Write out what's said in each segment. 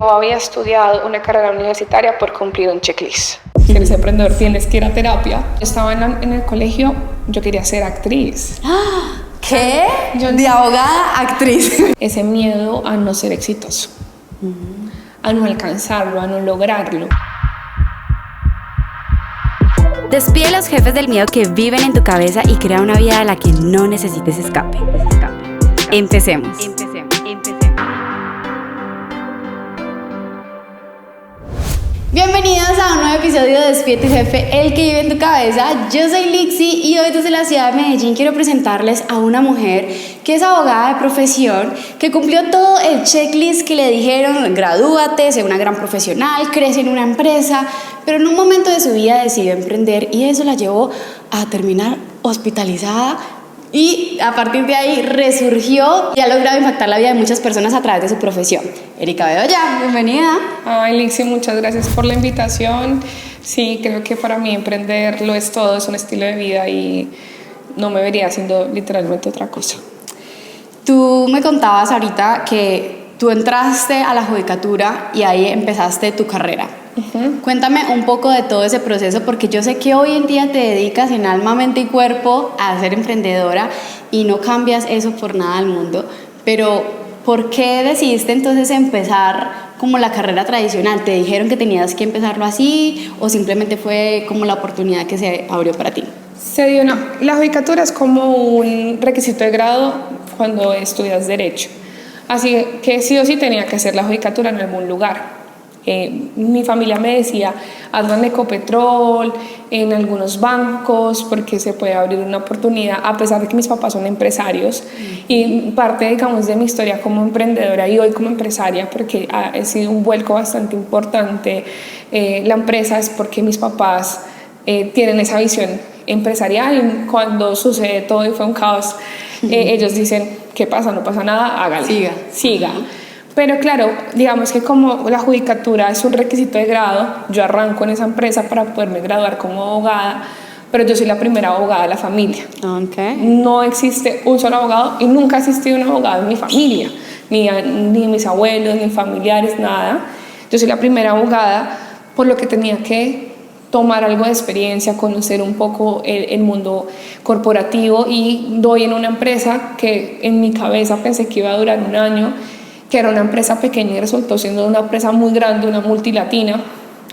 No había estudiado una carrera universitaria por cumplir un checklist. Si eres emprendedor tienes que ir a terapia. Estaba en el colegio, yo quería ser actriz. ¿Qué? De abogada a actriz. Ese miedo a no ser exitoso, a no alcanzarlo, a no lograrlo. Despide los jefes del miedo que viven en tu cabeza y crea una vida de la que no necesites escape. Empecemos. Bienvenidos a un nuevo episodio de Despide tu jefe, el que vive en tu cabeza. Yo soy Lixi y hoy desde la ciudad de Medellín quiero presentarles a una mujer que es abogada de profesión, que cumplió todo el checklist que le dijeron: gradúate, sé una gran profesional, crece en una empresa, pero en un momento de su vida decidió emprender y eso la llevó a terminar hospitalizada. Y a partir de ahí resurgió y ha logrado impactar la vida de muchas personas a través de su profesión. Erika Bedoya, bienvenida. Ay, Lixi, muchas gracias por la invitación. Sí, creo que para mí emprender lo es todo, es un estilo de vida y no me vería haciendo literalmente otra cosa. Tú me contabas ahorita que tú entraste a la judicatura y ahí empezaste tu carrera. Cuéntame un poco de todo ese proceso, porque yo sé que hoy en día te dedicas en alma, mente y cuerpo a ser emprendedora y no cambias eso por nada del mundo, pero ¿por qué decidiste entonces empezar como la carrera tradicional? ¿Te dijeron que tenías que empezarlo así o simplemente fue como la oportunidad que se abrió para ti? La judicatura es como un requisito de grado cuando estudias Derecho, así que sí o sí tenía que hacer la judicatura en algún lugar. Mi familia me decía: hazlo en Ecopetrol, en algunos bancos, porque se puede abrir una oportunidad, a pesar de que mis papás son empresarios. Y parte, digamos, de mi historia como emprendedora y hoy como empresaria, porque ha sido un vuelco bastante importante, la empresa, es porque mis papás tienen esa visión empresarial. Cuando sucede todo y fue un caos, ellos dicen: ¿qué pasa? No pasa nada, hágale, siga. Pero claro, digamos que como la judicatura es un requisito de grado, yo arranco en esa empresa para poderme graduar como abogada, pero yo soy la primera abogada de la familia. Okay. No existe un solo abogado y nunca ha existido un abogado en mi familia, ni mis abuelos, ni familiares, nada. Yo soy la primera abogada, por lo que tenía que tomar algo de experiencia, conocer un poco el mundo corporativo, y doy en una empresa que en mi cabeza pensé que iba a durar un año, que era una empresa pequeña y resultó siendo una empresa muy grande, una multilatina,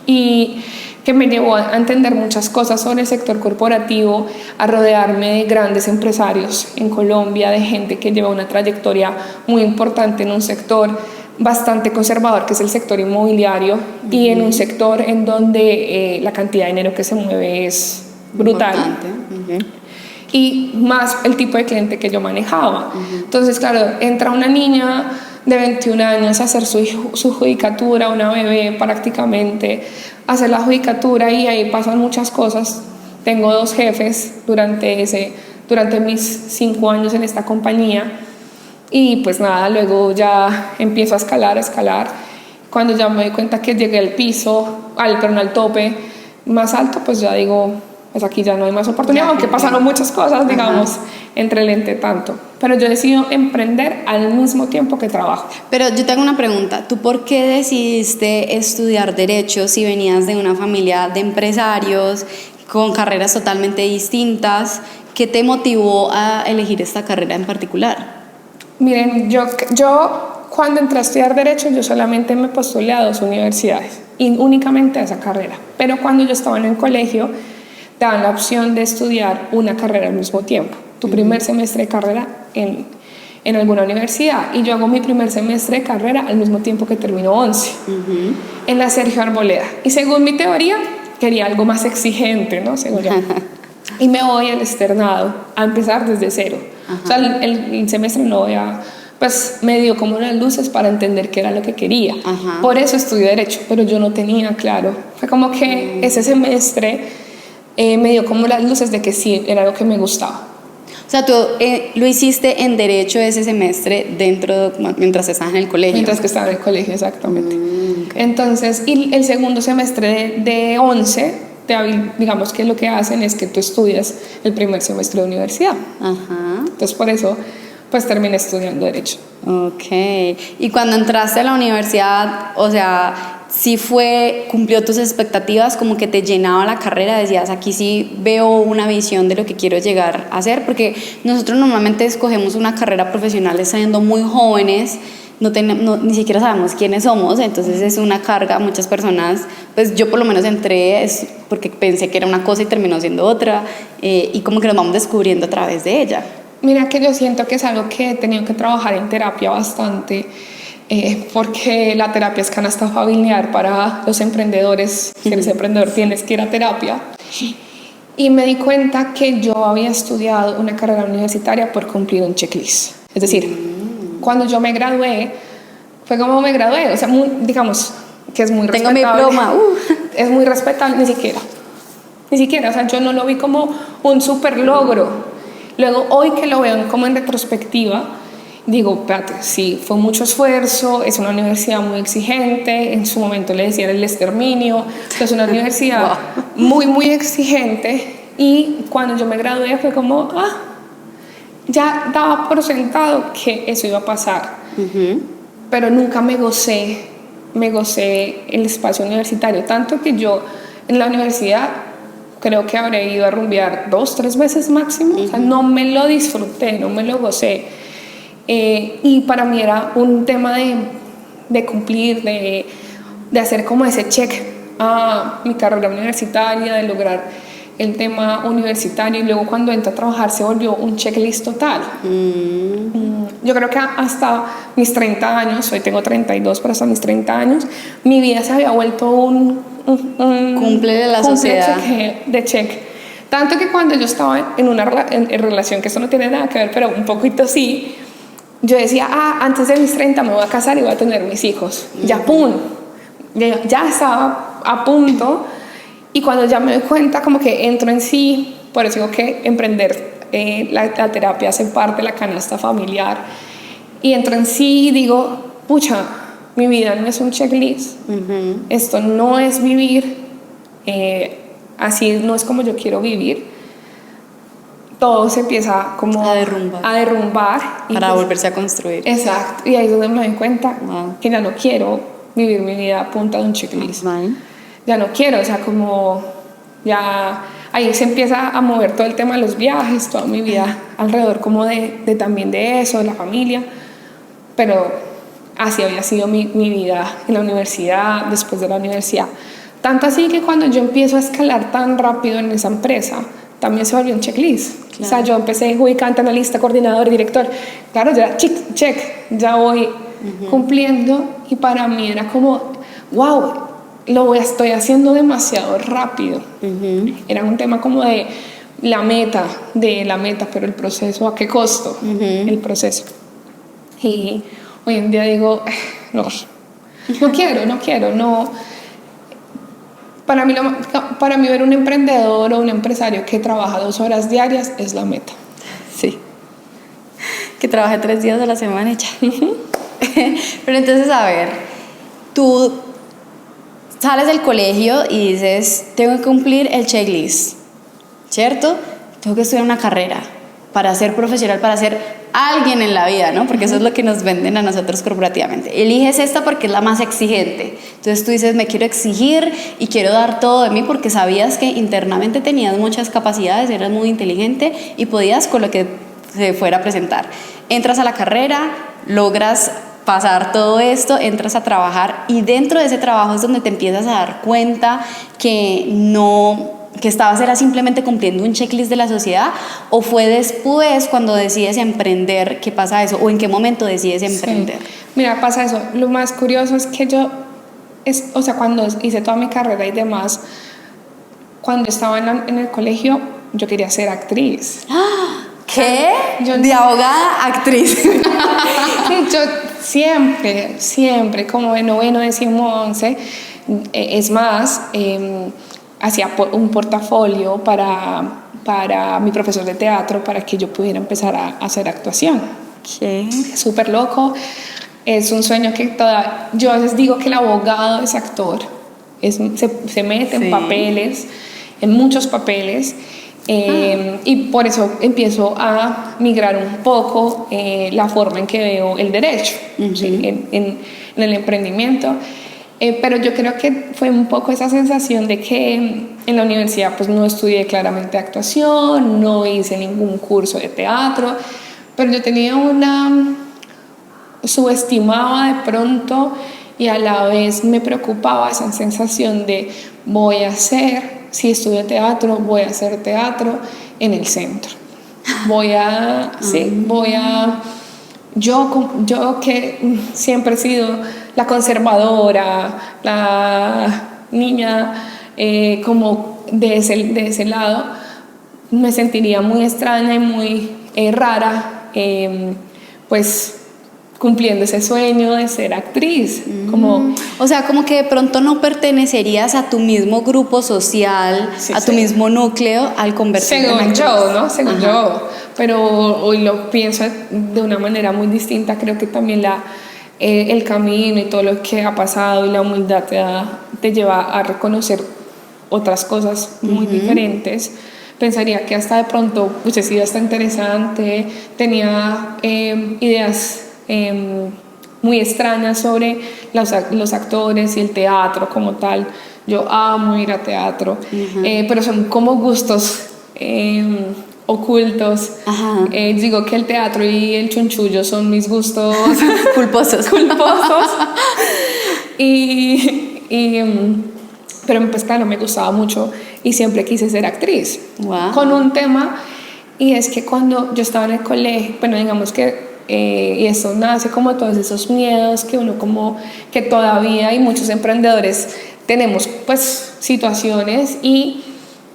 y que me llevó a entender muchas cosas sobre el sector corporativo, a rodearme de grandes empresarios en Colombia, de gente que lleva una trayectoria muy importante en un sector bastante conservador, que es el sector inmobiliario, y en un sector en donde la cantidad de dinero que se mueve es brutal. Y más el tipo de cliente que yo manejaba. Entonces, claro, entra una niña de 21 años a hacer su judicatura, una bebé prácticamente, a hacer la judicatura, y ahí pasan muchas cosas. Tengo 2 jefes durante mis 5 años en esta compañía, y pues nada, luego ya empiezo a escalar. Cuando ya me doy cuenta que llegué al al tope más alto, pues ya digo: pues aquí ya no hay más oportunidad, aunque pasaron muchas cosas, digamos, entre el ente tanto. Pero yo decido emprender al mismo tiempo que trabajo. Pero yo tengo una pregunta. ¿Tú por qué decidiste estudiar Derecho si venías de una familia de empresarios con carreras totalmente distintas? ¿Qué te motivó a elegir esta carrera en particular? Miren, yo cuando entré a estudiar Derecho, yo solamente me postulé a 2 universidades y únicamente a esa carrera. Pero cuando yo estaba en el colegio, te dan la opción de estudiar una carrera al mismo tiempo. Tu primer semestre de carrera en alguna universidad, y yo hago mi primer semestre de carrera al mismo tiempo que termino 11 en la Sergio Arboleda, y según mi teoría quería algo más exigente, ¿no? Según yo. Y me voy al externado a empezar desde cero. O sea, el semestre no voy a... pues me dio como unas luces para entender qué era lo que quería. Por eso estudié Derecho, pero yo no tenía claro. Fue como que ese semestre me dio como las luces de que sí, era lo que me gustaba. O sea, tú lo hiciste en Derecho ese semestre mientras estabas en el colegio. Mientras que estaba en el colegio, exactamente. Entonces, y el segundo semestre de 11, digamos que lo que hacen es que tú estudias el primer semestre de universidad. Entonces, por eso pues terminé estudiando Derecho. Ok. Y cuando entraste a la universidad, o sea, ¿sí cumplió tus expectativas, como que te llenaba la carrera? Decías, aquí sí veo una visión de lo que quiero llegar a hacer, porque nosotros normalmente escogemos una carrera profesional siendo muy jóvenes, ni siquiera sabemos quiénes somos, entonces es una carga. Muchas personas, pues yo por lo menos entré porque pensé que era una cosa y terminó siendo otra, y como que nos vamos descubriendo a través de ella. Mira que yo siento que es algo que he tenido que trabajar en terapia bastante, porque la terapia es canasta familiar para los emprendedores. Si eres emprendedor tienes que ir a terapia. Y me di cuenta que yo había estudiado una carrera universitaria por cumplir un checklist. Es decir, cuando yo me gradué, fue como me gradué, o sea, digamos que es muy respetable. Tengo mi diploma. Es muy respetable, ni siquiera, o sea, yo no lo vi como un super logro. Luego, hoy que lo veo como en retrospectiva, digo, espérate, sí, fue mucho esfuerzo, es una universidad muy exigente, en su momento le decían el exterminio, es una universidad muy, muy exigente, y cuando yo me gradué fue como, ya daba por sentado que eso iba a pasar, pero nunca me gocé el espacio universitario, tanto que yo en la universidad creo que habré ido a rumbear 2-3 veces máximo. O sea, no me lo disfruté, no me lo gocé, y para mí era un tema de cumplir, de hacer como ese check a mi carrera universitaria, de lograr el tema universitario, y luego cuando entré a trabajar se volvió un checklist total. Yo creo que hasta mis 30 años, hoy tengo 32, pero hasta mis 30 años, mi vida se había vuelto un cumple de la sociedad. De check. Tanto que cuando yo estaba en una relación, que esto no tiene nada que ver, pero un poquito sí, yo decía, antes de mis 30 me voy a casar y voy a tener mis hijos. Ya, pum, ya estaba a punto. Y cuando ya me doy cuenta, como que entro en sí, por eso digo que emprender la terapia hace parte de la canasta familiar, y entro en sí y digo, pucha, mi vida no es un checklist, esto no es vivir, así no es como yo quiero vivir. Todo se empieza como a derrumbar para volverse a construir. Exacto, y ahí es donde me doy cuenta que ya no quiero vivir mi vida a punta de un checklist. Ya no quiero, o sea, como ya ahí se empieza a mover todo el tema de los viajes, toda mi vida alrededor como de también de eso, de la familia, pero así había sido mi vida en la universidad, después de la universidad. Tanto así que cuando yo empiezo a escalar tan rápido en esa empresa, también se volvió un checklist. Claro. O sea, yo empecé ubicante, analista, coordinador, director. Claro, ya check, ya voy cumpliendo, y para mí era como, wow, estoy haciendo demasiado rápido. Era un tema como de la meta, pero el proceso, ¿a qué costo? El proceso. Y hoy en día digo, no quiero. Para mí ver un emprendedor o un empresario que trabaja 2 horas diarias es la meta. Sí. Que trabaje 3 días a la semana y ya. Pero entonces, a ver, tú sales del colegio y dices, tengo que cumplir el checklist, ¿cierto? Tengo que estudiar una carrera para ser profesional, para ser alguien en la vida, ¿no? Porque eso es lo que nos venden a nosotros corporativamente. Eliges esta porque es la más exigente. Entonces tú dices, me quiero exigir y quiero dar todo de mí, porque sabías que internamente tenías muchas capacidades, eras muy inteligente y podías con lo que se fuera a presentar. Entras a la carrera, logras pasar todo esto, entras a trabajar, y dentro de ese trabajo es donde te empiezas a dar cuenta que era simplemente cumpliendo un checklist de la sociedad, o fue después cuando decides emprender que pasa eso, o en qué momento decides emprender. Sí. Mira, pasa eso. Lo más curioso es que cuando hice toda mi carrera y demás, cuando estaba en el colegio, yo quería ser actriz. ¿Qué? De abogada a actriz. Yo siempre, como de noveno, 10, 11, es más, hacía un portafolio para mi profesor de teatro, para que yo pudiera empezar a hacer actuación. ¿Qué? Súper loco. Es un sueño que yo a veces digo que el abogado es actor. Se mete en papeles, en muchos papeles, Y por eso empiezo a migrar un poco la forma en que veo el derecho, ¿sí? en el emprendimiento. Pero yo creo que fue un poco esa sensación de que en la universidad pues no estudié claramente actuación, no hice ningún curso de teatro, pero yo tenía subestimaba de pronto y a la vez me preocupaba esa sensación de si estudio teatro, voy a hacer teatro en el centro. Yo que siempre he sido la conservadora, la niña como de ese lado, me sentiría muy extraña y muy rara, pues cumpliendo ese sueño de ser actriz. O sea, como que de pronto no pertenecerías a tu mismo grupo social, tu mismo núcleo al convertirte en actriz. Según yo, pero hoy lo pienso de una manera muy distinta. Creo que también el camino y todo lo que ha pasado y la humildad te lleva a reconocer otras cosas muy diferentes. Pensaría que hasta de pronto hubiese sido hasta interesante, tenía ideas muy extrañas sobre los actores y el teatro como tal. Yo amo ir a teatro, pero son como gustos ocultos. Digo que el teatro y el chunchullo son mis gustos culposos. Pero pues claro, me gustaba mucho y siempre quise ser actriz. Wow. Con un tema, y es que cuando yo estaba en el colegio, bueno, digamos que y eso nace como todos esos miedos que uno como que todavía hay muchos emprendedores tenemos pues situaciones, y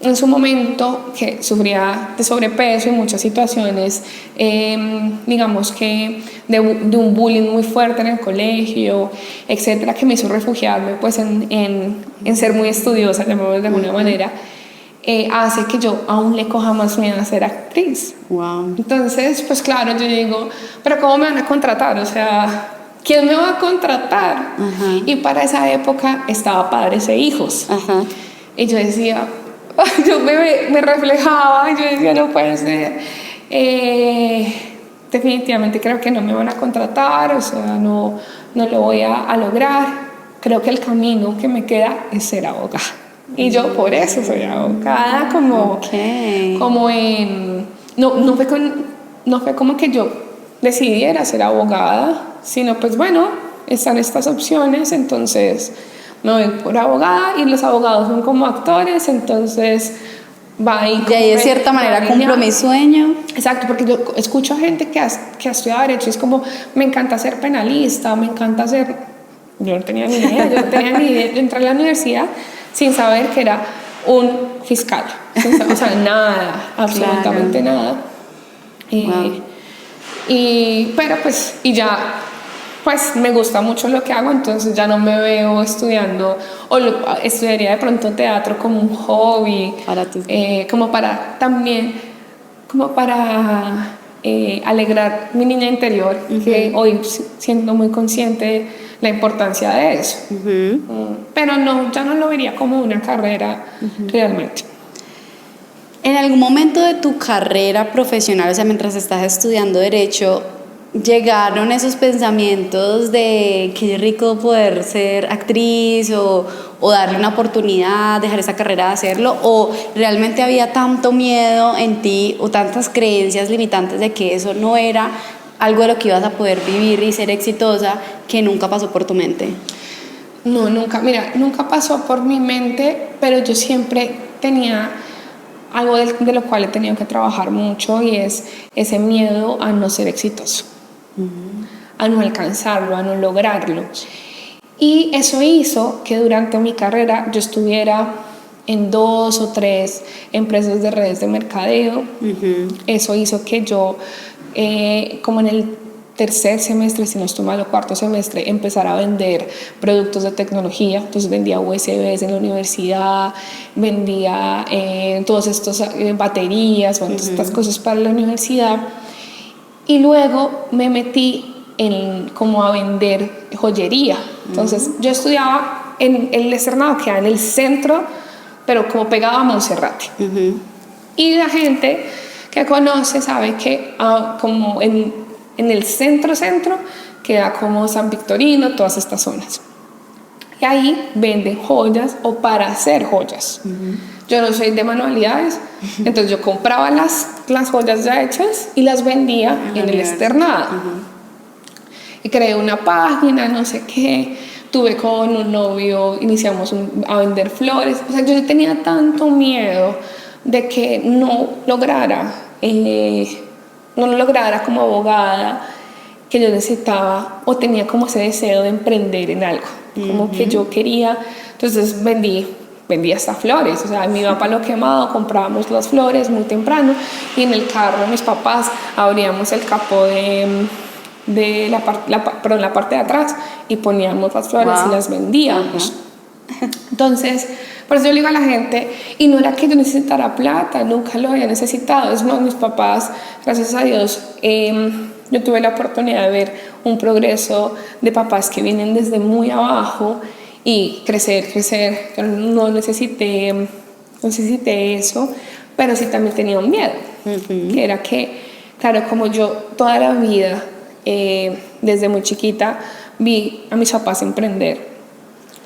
en su momento que sufría de sobrepeso y muchas situaciones digamos que de un bullying muy fuerte en el colegio, etcétera, que me hizo refugiarme pues en ser muy estudiosa, de alguna manera, hace que yo aún le coja más miedo a ser actriz. Wow. Entonces, pues claro, yo digo, pero ¿cómo me van a contratar? O sea, ¿quién me va a contratar? Y para esa época estaba Padres e Hijos. Y yo decía, yo me reflejaba y yo decía, no puede ser. Definitivamente creo que no me van a contratar, o sea, no lo voy a lograr. Creo que el camino que me queda es ser abogada. Y yo por eso soy abogada, no fue como que yo decidiera ser abogada, sino pues bueno, están estas opciones, entonces me voy por abogada, y los abogados son como actores, entonces va ahí. Y ahí de cierta manera cumplo mi sueño. Exacto, porque yo escucho a gente que ha estudiado Derecho y es como, me encanta ser penalista, me encanta ser... Yo no tenía ni idea, yo entré a la universidad sin saber que era un fiscal, o sea, nada, absolutamente nada. Pero pues, y ya, pues me gusta mucho lo que hago, entonces ya no me veo estudiando, estudiaría de pronto teatro como un hobby, como para alegrar mi niña interior, que hoy siendo muy consciente la importancia de eso. Pero no, ya no lo vería como una carrera realmente. En algún momento de tu carrera profesional, o sea, mientras estás estudiando Derecho, ¿llegaron esos pensamientos de qué rico poder ser actriz o darle una oportunidad, dejar esa carrera de hacerlo? ¿O realmente había tanto miedo en ti o tantas creencias limitantes de que eso no era algo de lo que ibas a poder vivir y ser exitosa, que nunca pasó por tu mente? No, nunca pasó por mi mente, pero yo siempre tenía algo de lo cual he tenido que trabajar mucho, y es ese miedo a no ser exitoso, a no alcanzarlo, a no lograrlo. Y eso hizo que durante mi carrera yo estuviera en 2 o 3 empresas de redes de mercadeo. Eso hizo que yo, como en el tercer semestre, si no estoy mal, o cuarto semestre, empezara a vender productos de tecnología. Entonces vendía USBs en la universidad, vendía todas estas baterías, todas estas cosas para la universidad. Y luego me metí como a vender joyería. Entonces yo estudiaba en el externado, que era en el centro, pero como pegado a Monserrate. Y la gente que conoce sabe que como en el centro queda como San Victorino, todas estas zonas. Y ahí venden joyas o para hacer joyas. Yo no soy de manualidades, entonces yo compraba las joyas ya hechas y las vendía en el externado. Y creé una página, no sé qué. Tuve con un novio, iniciamos a vender flores. O sea, yo tenía tanto miedo de que no lograra como abogada, que yo necesitaba o tenía como ese deseo de emprender en algo, como que yo quería. Entonces vendí hasta flores, o sea, me iba para Lo Quemado, comprábamos las flores muy temprano y en el carro mis papás abríamos el capó de la parte de atrás y poníamos las flores y las vendíamos. Entonces, por eso yo le digo a la gente, y no era que yo necesitara plata, nunca lo había necesitado. Es más, mis papás, gracias a Dios, yo tuve la oportunidad de ver un progreso de papás que vienen desde muy abajo y crecer. Yo no necesité eso, pero sí también tenía un miedo, que era que, claro, como yo toda la vida, desde muy chiquita, vi a mis papás emprender,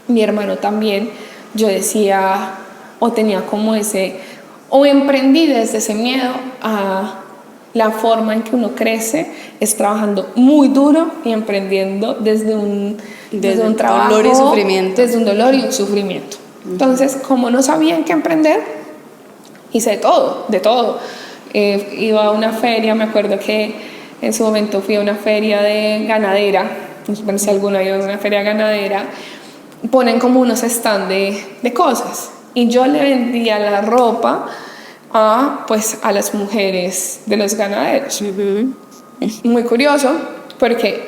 mi hermano también, yo decía, o tenía como o emprendí desde ese miedo a la forma en que uno crece, es trabajando muy duro y emprendiendo desde un trabajo, dolor y sufrimiento. Desde un dolor y un sufrimiento. Entonces, como no sabía en qué emprender, hice de todo. Iba a una feria, me acuerdo que en su momento fui a una feria de ganadera, no sé si alguna ha ido a una feria ganadera, ponen como unos stands de cosas y yo le vendía la ropa a las mujeres de los ganaderos. Muy curioso porque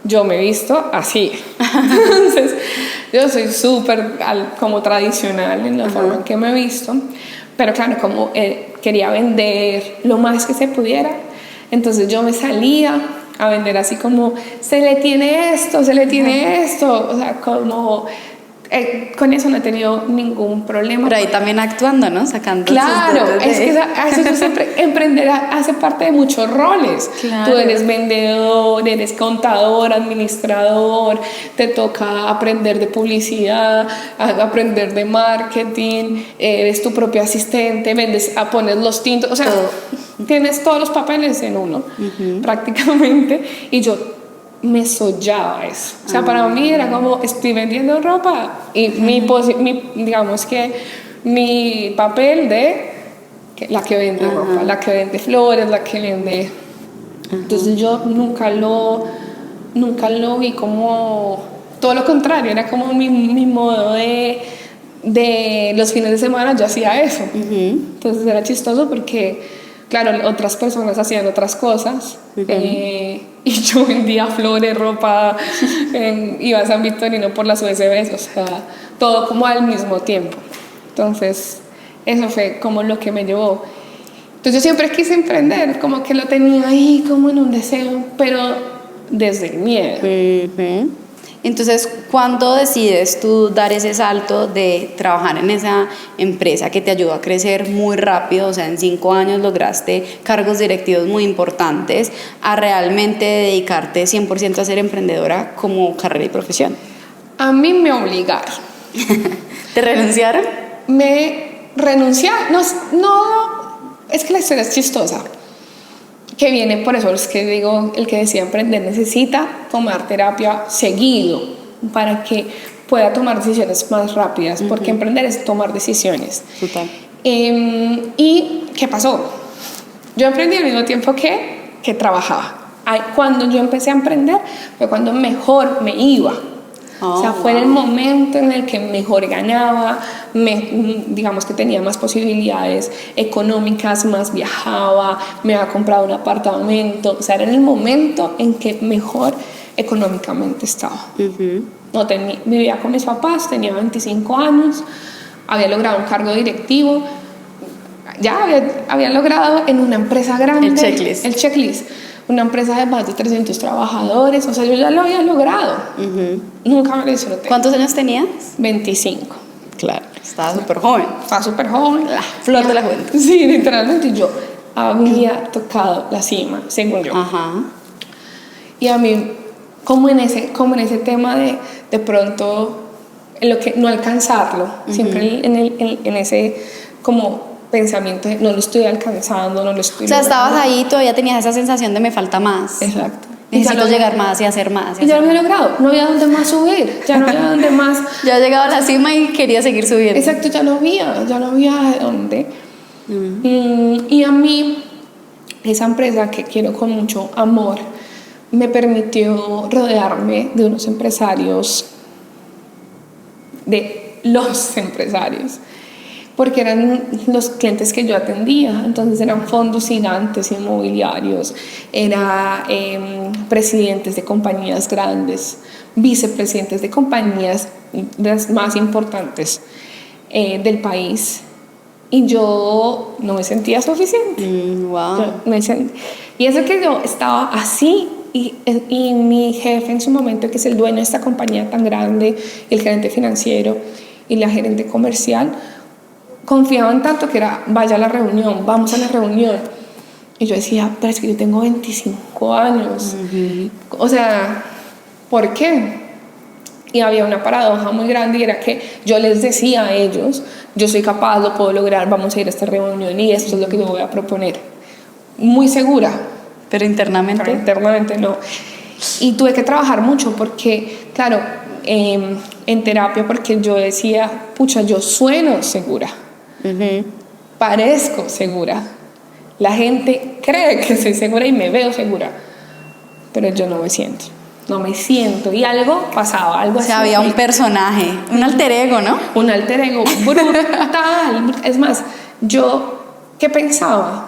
yo me he visto así. Entonces yo soy súper como tradicional en la forma en que me he visto, pero claro, como quería vender lo más que se pudiera, entonces yo me salía a vender así como se le tiene esto, o sea, como con eso no he tenido ningún problema. Pero ahí también actuando, ¿no? Sacando. Claro, es que eso siempre, emprender hace parte de muchos roles. Claro. Tú eres vendedor, eres contador, administrador, te toca aprender de publicidad, aprender de marketing, eres tu propio asistente, pones los tintos, o sea, tienes todos los papeles en uno, prácticamente, y yo me soñaba eso. O sea, para mí era como, estoy vendiendo ropa y digamos que mi papel de la que vende ropa, la que vende flores, la que vende. Entonces yo nunca lo vi como todo lo contrario, era como mi modo de los fines de semana yo hacía eso. Entonces era chistoso porque claro, otras personas hacían otras cosas y yo vendía flores, ropa, iba a San Victorino por las USBs, o sea, todo como al mismo tiempo. Entonces, eso fue como lo que me llevó. Entonces, yo siempre quise emprender, como que lo tenía ahí como en un deseo, pero desde el miedo. Entonces, ¿cuándo decides tú dar ese salto de trabajar en esa empresa que te ayudó a crecer muy rápido? O sea, en 5 años lograste cargos directivos muy importantes, a realmente dedicarte 100% a ser emprendedora como carrera y profesión. A mí me obligaron. ¿Te renunciaron? Me renunciaron. No, es que la historia es chistosa. Que viene, por eso es que digo, el que decide emprender necesita tomar terapia seguido para que pueda tomar decisiones más rápidas, porque emprender es tomar decisiones. Total. ¿Y qué pasó? Yo emprendí al mismo tiempo que trabajaba. Cuando yo empecé a emprender fue cuando mejor me iba. O sea, fue en el momento en el que mejor ganaba, digamos que tenía más posibilidades económicas, más viajaba, me había comprado un apartamento. O sea, era en el momento en que mejor económicamente estaba. Vivía con mis papás, tenía 25 años, había logrado un cargo directivo, ya había logrado en una empresa grande. El checklist. Una empresa de más de 300 trabajadores, o sea, yo ya lo había logrado. Nunca me lo disfruté. ¿Cuántos años tenías? 25. Claro, estaba súper joven. Estaba súper joven. La flor de la juventud. Sí, literalmente yo había tocado la cima, según yo. Ajá. Y a mí, como en ese tema de pronto, en lo que no alcanzarlo, siempre en ese como pensamiento de no lo estoy alcanzando, no lo estoy O sea, logrando. estabas ahí y todavía tenías esa sensación de me falta más. Exacto. Necesito llegar más y hacer más. Y ya lo había logrado, no había dónde más subir, ya no había dónde más. Ya llegaba a la cima y quería seguir subiendo. Exacto, ya no había de dónde. Y a mí, esa empresa que quiero con mucho amor, me permitió rodearme de unos empresarios, de los empresarios, porque eran los clientes que yo atendía. Entonces eran fondos gigantes inmobiliarios, presidentes de compañías grandes, vicepresidentes de compañías las más importantes del país, y yo no me sentía suficiente. Wow. Y eso que yo estaba así, y mi jefe en su momento, que es el dueño de esta compañía tan grande, el gerente financiero y la gerente comercial, confiaban tanto que era, vaya a la reunión, vamos a la reunión. Y yo decía, pero es que yo tengo 25 años. O sea, ¿por qué? Y había una paradoja muy grande, y era que yo les decía a ellos, yo soy capaz, lo puedo lograr, vamos a ir a esta reunión y esto es lo que yo voy a proponer. Muy segura. Pero internamente. Pero internamente no. Y tuve que trabajar mucho porque, claro, en terapia, porque yo decía, pucha, yo sueno segura. Parezco segura. La gente cree que soy segura y me veo segura, pero yo no me siento. Y algo pasaba, algo así. O sea, había un personaje, un alter ego, ¿no? Un alter ego brutal. Es más, ¿qué pensaba?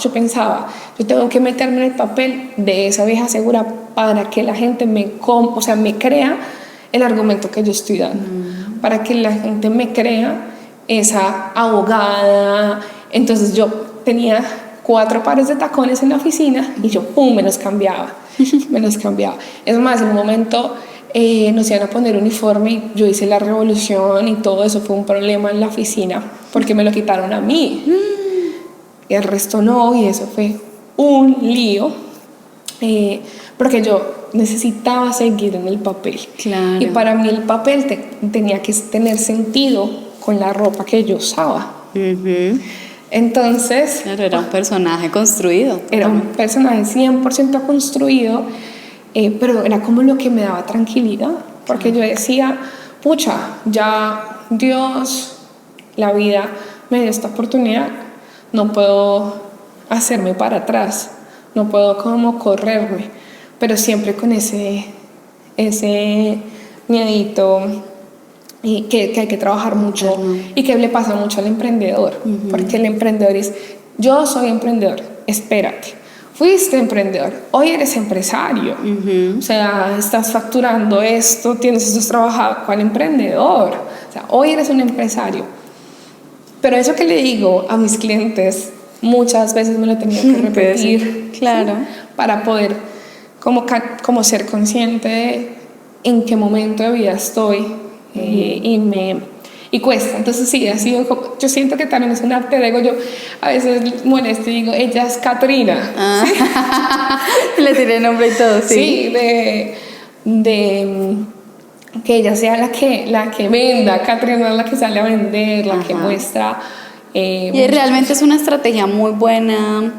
Yo tengo que meterme en el papel de esa vieja segura para que la gente me crea el argumento que yo estoy dando, para que la gente me crea esa abogada. Entonces yo tenía 4 pares de tacones en la oficina y yo me los cambiaba. Es más, en un momento nos iban a poner uniforme y yo hice la revolución, y todo eso fue un problema en la oficina porque me lo quitaron a mí y el resto no, y eso fue un lío, porque yo necesitaba seguir en el papel. Claro. Y para mí el papel tenía que tener sentido con la ropa que yo usaba. Entonces, Claro, era un personaje construido. Era un personaje 100% construido, pero era como lo que me daba tranquilidad, porque yo decía, pucha, ya Dios, la vida me dio esta oportunidad, no puedo hacerme para atrás, no puedo como correrme, pero siempre con ese miedito, y que hay que trabajar mucho, y que le pasa mucho al emprendedor, porque el emprendedor es, yo soy emprendedor, espérate, fuiste emprendedor, hoy eres empresario, o sea, estás facturando esto, tienes estos trabajos, ¿cuál emprendedor? O sea, hoy eres un empresario. Pero eso que le digo a mis clientes, muchas veces me lo tenía que repetir, claro, para poder como ser consciente de en qué momento de vida estoy. Y cuesta. Entonces sí, ha sido como, yo siento que también es un alter ego. Yo a veces molesto y digo, ella es Catrina. ¿Sí? Le tiré nombre y todo, sí. Sí, de que ella sea la que venda. Catrina es la que sale a vender, la que muestra. Y realmente es una estrategia muy buena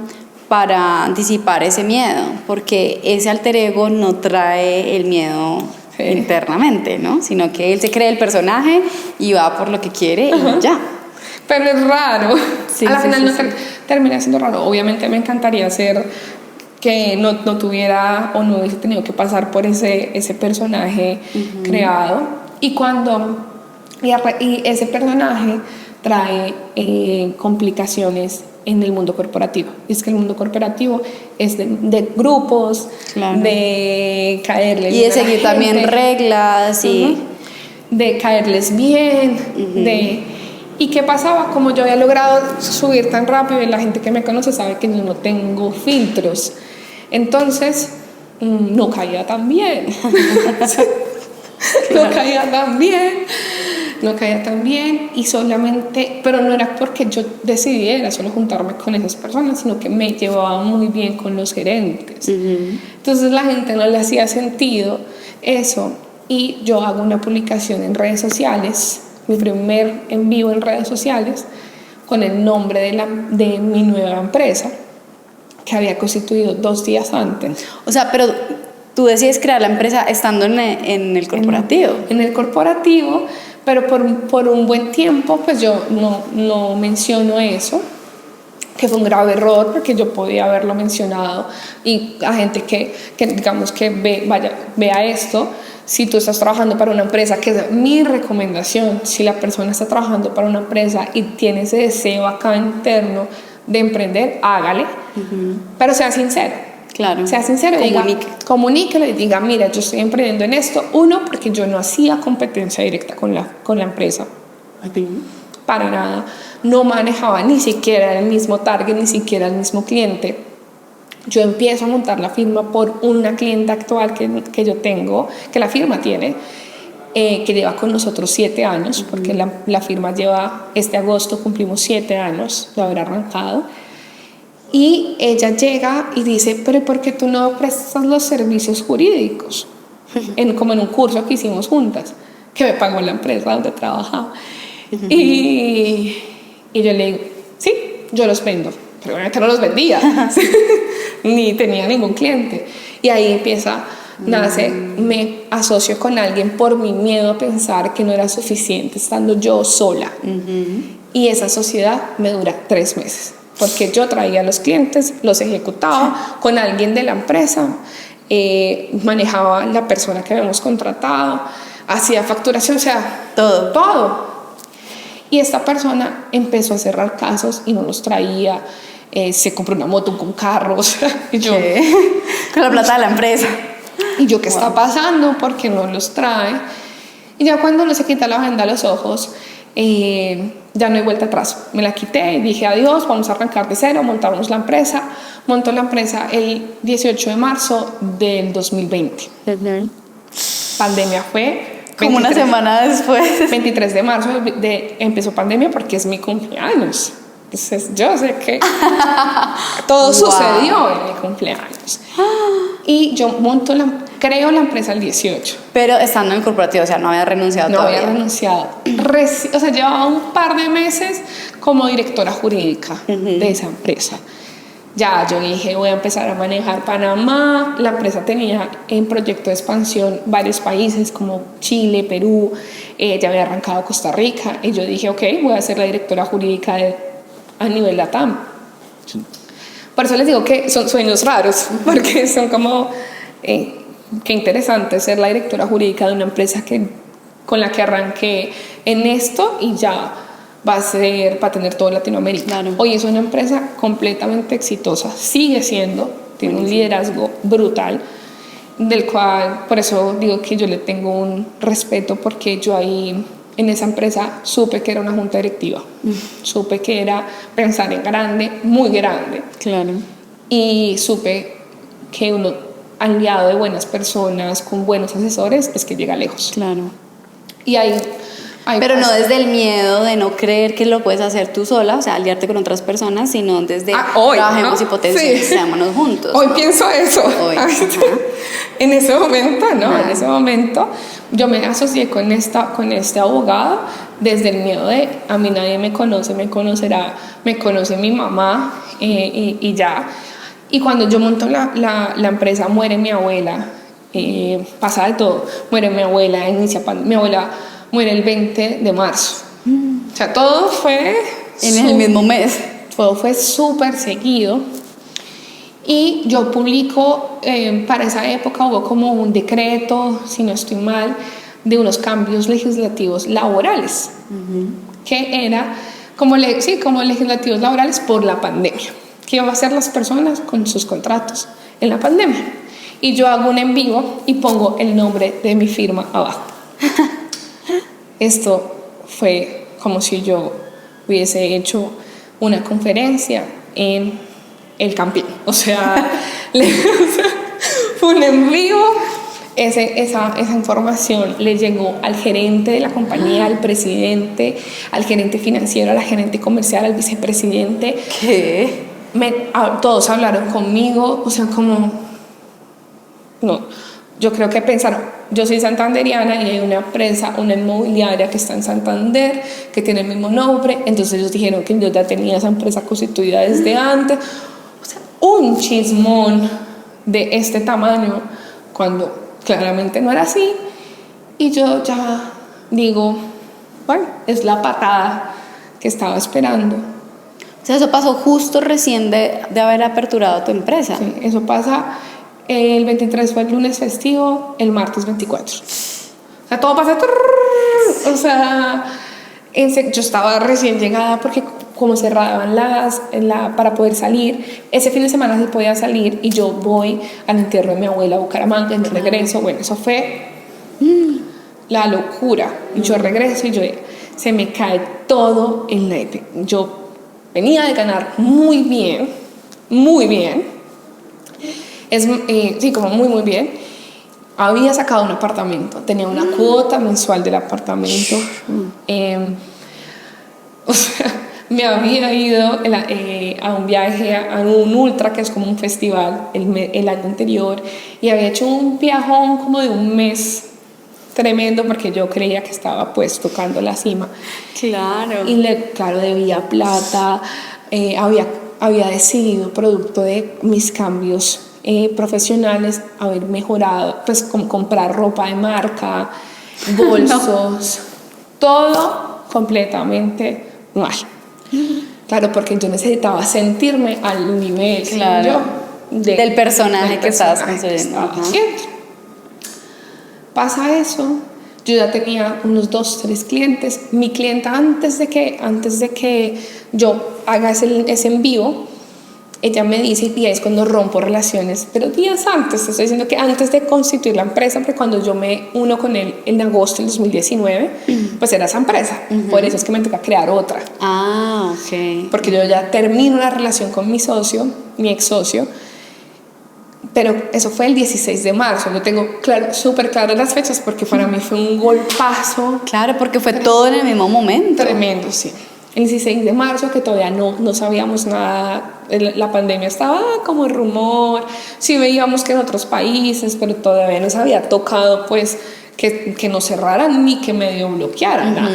para anticipar ese miedo, porque ese alter ego no trae el miedo internamente, ¿no? Sino que él se cree el personaje y va por lo que quiere y ya. Pero es raro. Sí, a la final sí. Termina siendo raro. Obviamente me encantaría ser que no tuviera o no hubiese tenido que pasar por ese personaje creado. Y ese personaje trae complicaciones en el mundo corporativo. Y es que el mundo corporativo es de grupos, claro, de caerles y de seguir también reglas y de caerles bien, ¿y qué pasaba? Como yo había logrado subir tan rápido, y la gente que me conoce sabe que yo no tengo filtros, entonces no caía tan bien. No caía tan bien. no caía tan bien y solamente, pero no era porque yo decidiera solo juntarme con esas personas, sino que me llevaba muy bien con los gerentes. Entonces la gente no le hacía sentido eso y yo hago una publicación en redes sociales, mi primer en vivo en redes sociales, con el nombre de mi nueva empresa, que había constituido 2 días antes. O sea, pero tú decides crear la empresa estando en el corporativo. En el corporativo, pero por un buen tiempo, pues yo no menciono eso, que fue un grave error, porque yo podía haberlo mencionado y a gente que digamos que vea esto. Si tú estás trabajando para una empresa, que es mi recomendación, si la persona está trabajando para una empresa y tiene ese deseo acá interno de emprender, hágale, pero sea sincero. Claro. Sea sincero, comuníquelo y diga, mira, yo estoy emprendiendo en esto. Uno, porque yo no hacía competencia directa con la empresa. Para nada. No manejaba ni siquiera el mismo target, ni siquiera el mismo cliente. Yo empiezo a montar la firma por una clienta actual que yo tengo, que la firma tiene, que lleva con nosotros 7 años, porque la firma lleva, este agosto cumplimos 7 años de haber arrancado. Y ella llega y dice, pero ¿por qué tú no prestas los servicios jurídicos? Como en un curso que hicimos juntas, que me pagó la empresa donde trabajaba. Y yo le digo, sí, yo los vendo. Pero obviamente no los vendía, ni tenía ningún cliente. Y ahí nace, me asocio con alguien por mi miedo a pensar que no era suficiente estando yo sola. Y esa sociedad me dura 3 meses. Porque yo traía a los clientes, los ejecutaba con alguien de la empresa, manejaba la persona que habíamos contratado, hacía facturación, o sea, todo. Y esta persona empezó a cerrar casos y no los traía, se compró una moto con carros, y yo, con la plata de la empresa. Y yo, ¿qué está pasando? ¿Por qué no los trae? Y ya cuando uno se quita la venda a los ojos, ya no hay vuelta atrás. Me la quité, dije adiós, vamos a arrancar de cero, montamos la empresa. Montó la empresa el 18 de marzo del 2020. Pandemia fue como 23, una semana después. 23 de marzo empezó pandemia, porque es mi cumpleaños. Entonces yo sé que todo sucedió en mi cumpleaños. Y yo creo la empresa el 18. Pero estando en el corporativo, o sea, no había renunciado todavía. No había renunciado. O sea, llevaba un par de meses como directora jurídica de esa empresa. Ya yo dije, voy a empezar a manejar Panamá. La empresa tenía en proyecto de expansión varios países como Chile, Perú, ya había arrancado Costa Rica. Y yo dije, ok, voy a ser la directora jurídica a nivel LATAM. Por eso les digo que son sueños raros, porque son como, qué interesante ser la directora jurídica de una empresa con la que arranqué en esto y ya va a tener todo Latinoamérica. Claro. Hoy es una empresa completamente exitosa, sigue siendo, tiene un liderazgo brutal, del cual, por eso digo que yo le tengo un respeto, porque yo ahí en esa empresa supe que era una junta directiva, supe que era pensar en grande, muy grande. Claro. Y supe que uno aliado de buenas personas, con buenos asesores, es que llega lejos. Claro. Y ahí pero no desde el miedo de no creer que lo puedes hacer tú sola, o sea, aliarte con otras personas, sino desde trabajemos, ¿no? Potenciémonos juntos. Hoy, ¿no? Pienso eso. En ese momento, ¿no? En ese momento yo me asocié con este abogado desde el miedo de a mí nadie me conoce, me conocerá, me conoce mi mamá y ya. Y cuando yo monto la empresa, muere mi abuela, pasa de todo, muere mi abuela, mi abuela muere el 20 de marzo. O sea, todo fue en el mismo mes. Todo fue súper seguido. Y yo publico, para esa época hubo como un decreto, si no estoy mal, de unos cambios legislativos laborales, que era como legislativos laborales por la pandemia. ¿Qué iban a hacer las personas con sus contratos en la pandemia? Y yo hago un en vivo y pongo el nombre de mi firma abajo. Esto fue como si yo hubiese hecho una conferencia en el Campín. O sea, fue un en vivo esa información le llegó al gerente de la compañía, al presidente, al gerente financiero, a la gerente comercial, al vicepresidente. ¿Qué? Todos hablaron conmigo, o sea, como... No, yo creo que pensaron, yo soy santanderiana y hay una empresa, una inmobiliaria que está en Santander, que tiene el mismo nombre, entonces ellos dijeron que yo ya tenía esa empresa constituida desde antes. O sea, un chismón de este tamaño, cuando claramente no era así. Y yo ya digo, bueno, es la patada que estaba esperando. O sea, eso pasó justo recién de haber aperturado tu empresa. Sí, eso pasa, el 23 fue el lunes festivo, el martes 24. O sea, todo pasa, o sea, yo estaba recién llegada porque como cerraban para poder salir, ese fin de semana se podía salir y yo voy al entierro de mi abuela a Bucaramanga y me regreso. Bueno, eso fue la locura. Y yo regreso y se me cae todo el naipes. Yo venía de ganar muy bien, sí, como muy bien. Había sacado un apartamento, tenía una cuota mensual del apartamento. O sea, me había ido a un viaje, a un ultra, que es como un festival, el año anterior, y había hecho un viajón como de un mes tremendo porque yo creía que estaba pues tocando la cima. Claro. Y claro, debía plata, había decidido, producto de mis cambios profesionales, haber mejorado, pues comprar ropa de marca, bolsos, todo completamente mal. Claro, porque yo necesitaba sentirme al nivel, claro, del personaje que estabas construyendo. Pasa eso, yo ya tenía unos 2-3 clientes. Mi clienta, antes de que yo haga ese envío, ella me dice, y es cuando rompo relaciones, pero días antes, te estoy diciendo que antes de constituir la empresa, porque cuando yo me uno con él en agosto del 2019, pues era esa empresa, por eso es que me toca crear otra. Ah, ok. Porque yo ya termino la relación con mi ex socio, pero eso fue el 16 de marzo, yo tengo súper claro las fechas porque para mí fue un golpazo. Claro, porque fue todo en el mismo momento. Tremendo, sí. El 16 de marzo, que todavía no sabíamos nada, la pandemia estaba como rumor, sí veíamos que en otros países, pero todavía no se había tocado pues que nos cerraran ni que medio bloquearan nada.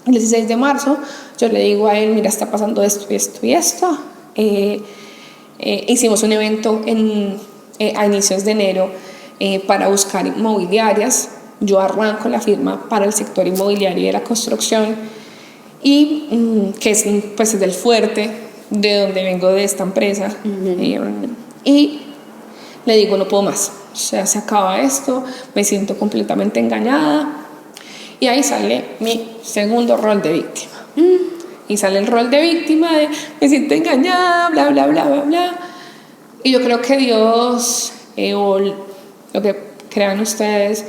El 16 de marzo yo le digo a él, mira, está pasando esto y esto y esto. Hicimos un evento a inicios de enero para buscar inmobiliarias. Yo arranco la firma para el sector inmobiliario y de la construcción, y que es pues del fuerte de donde vengo, de esta empresa. Y le digo, no puedo más, o sea, se acaba esto, me siento completamente engañada. Y ahí sale mi segundo rol de víctima. Y sale el rol de víctima de me siento engañada, bla, bla, bla, bla, bla. Y yo creo que Dios, o lo que crean ustedes,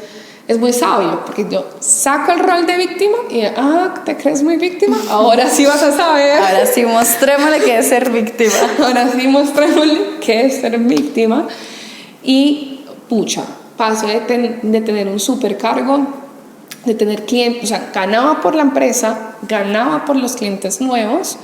es muy sabio, porque yo saco el rol de víctima y ¿te crees muy víctima? Ahora sí vas a saber. Ahora sí, mostrémosle qué es ser víctima. Ahora sí, mostrémosle qué es ser víctima. Y pucha, paso de tener un supercargo, de tener clientes, o sea, ganaba por la empresa, ganaba por los clientes nuevos,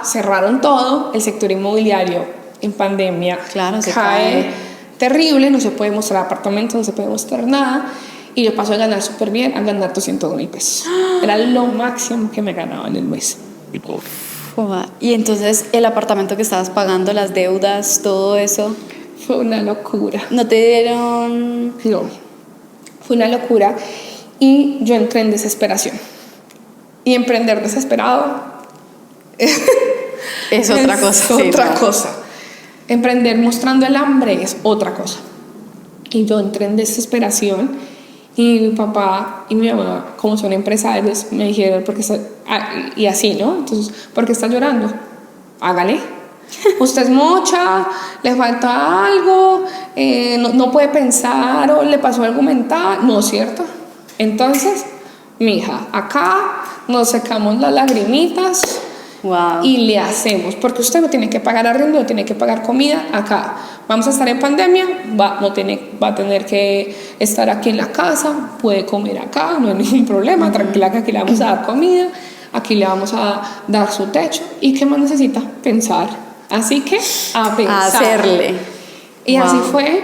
cerraron todo. El sector inmobiliario en pandemia, claro, se cae terrible, no se puede mostrar apartamentos, no se puede mostrar nada, y yo paso de ganar súper bien a ganar 200,000 pesos. Era lo máximo que me ganaba en el mes. Y entonces el apartamento que estabas pagando, las deudas, todo eso, fue una locura. ¿No te dieron? No, fue una locura. Y yo entré en desesperación. Y emprender desesperado es otra cosa. Otra cosa. Emprender mostrando el hambre es otra cosa. Y yo entré en desesperación. Y mi papá y mi mamá, como son empresarios, me dijeron, y así, ¿no? Entonces, ¿por qué está llorando? Hágale. Usted es mocha, le falta algo, no puede pensar, o le pasó algo mental. No, ¿cierto? Entonces, mija, acá nos secamos las lagrimitas Wow. Y le hacemos, porque usted no tiene que pagar arriendo, no tiene que pagar comida acá. Vamos a estar en pandemia, va a tener que estar aquí en la casa, puede comer acá, no hay ningún problema, tranquila que aquí le vamos a dar comida, aquí le vamos a dar su techo. ¿Y qué más necesita? Pensar. Así que a pensar. A hacerle. Y así fue.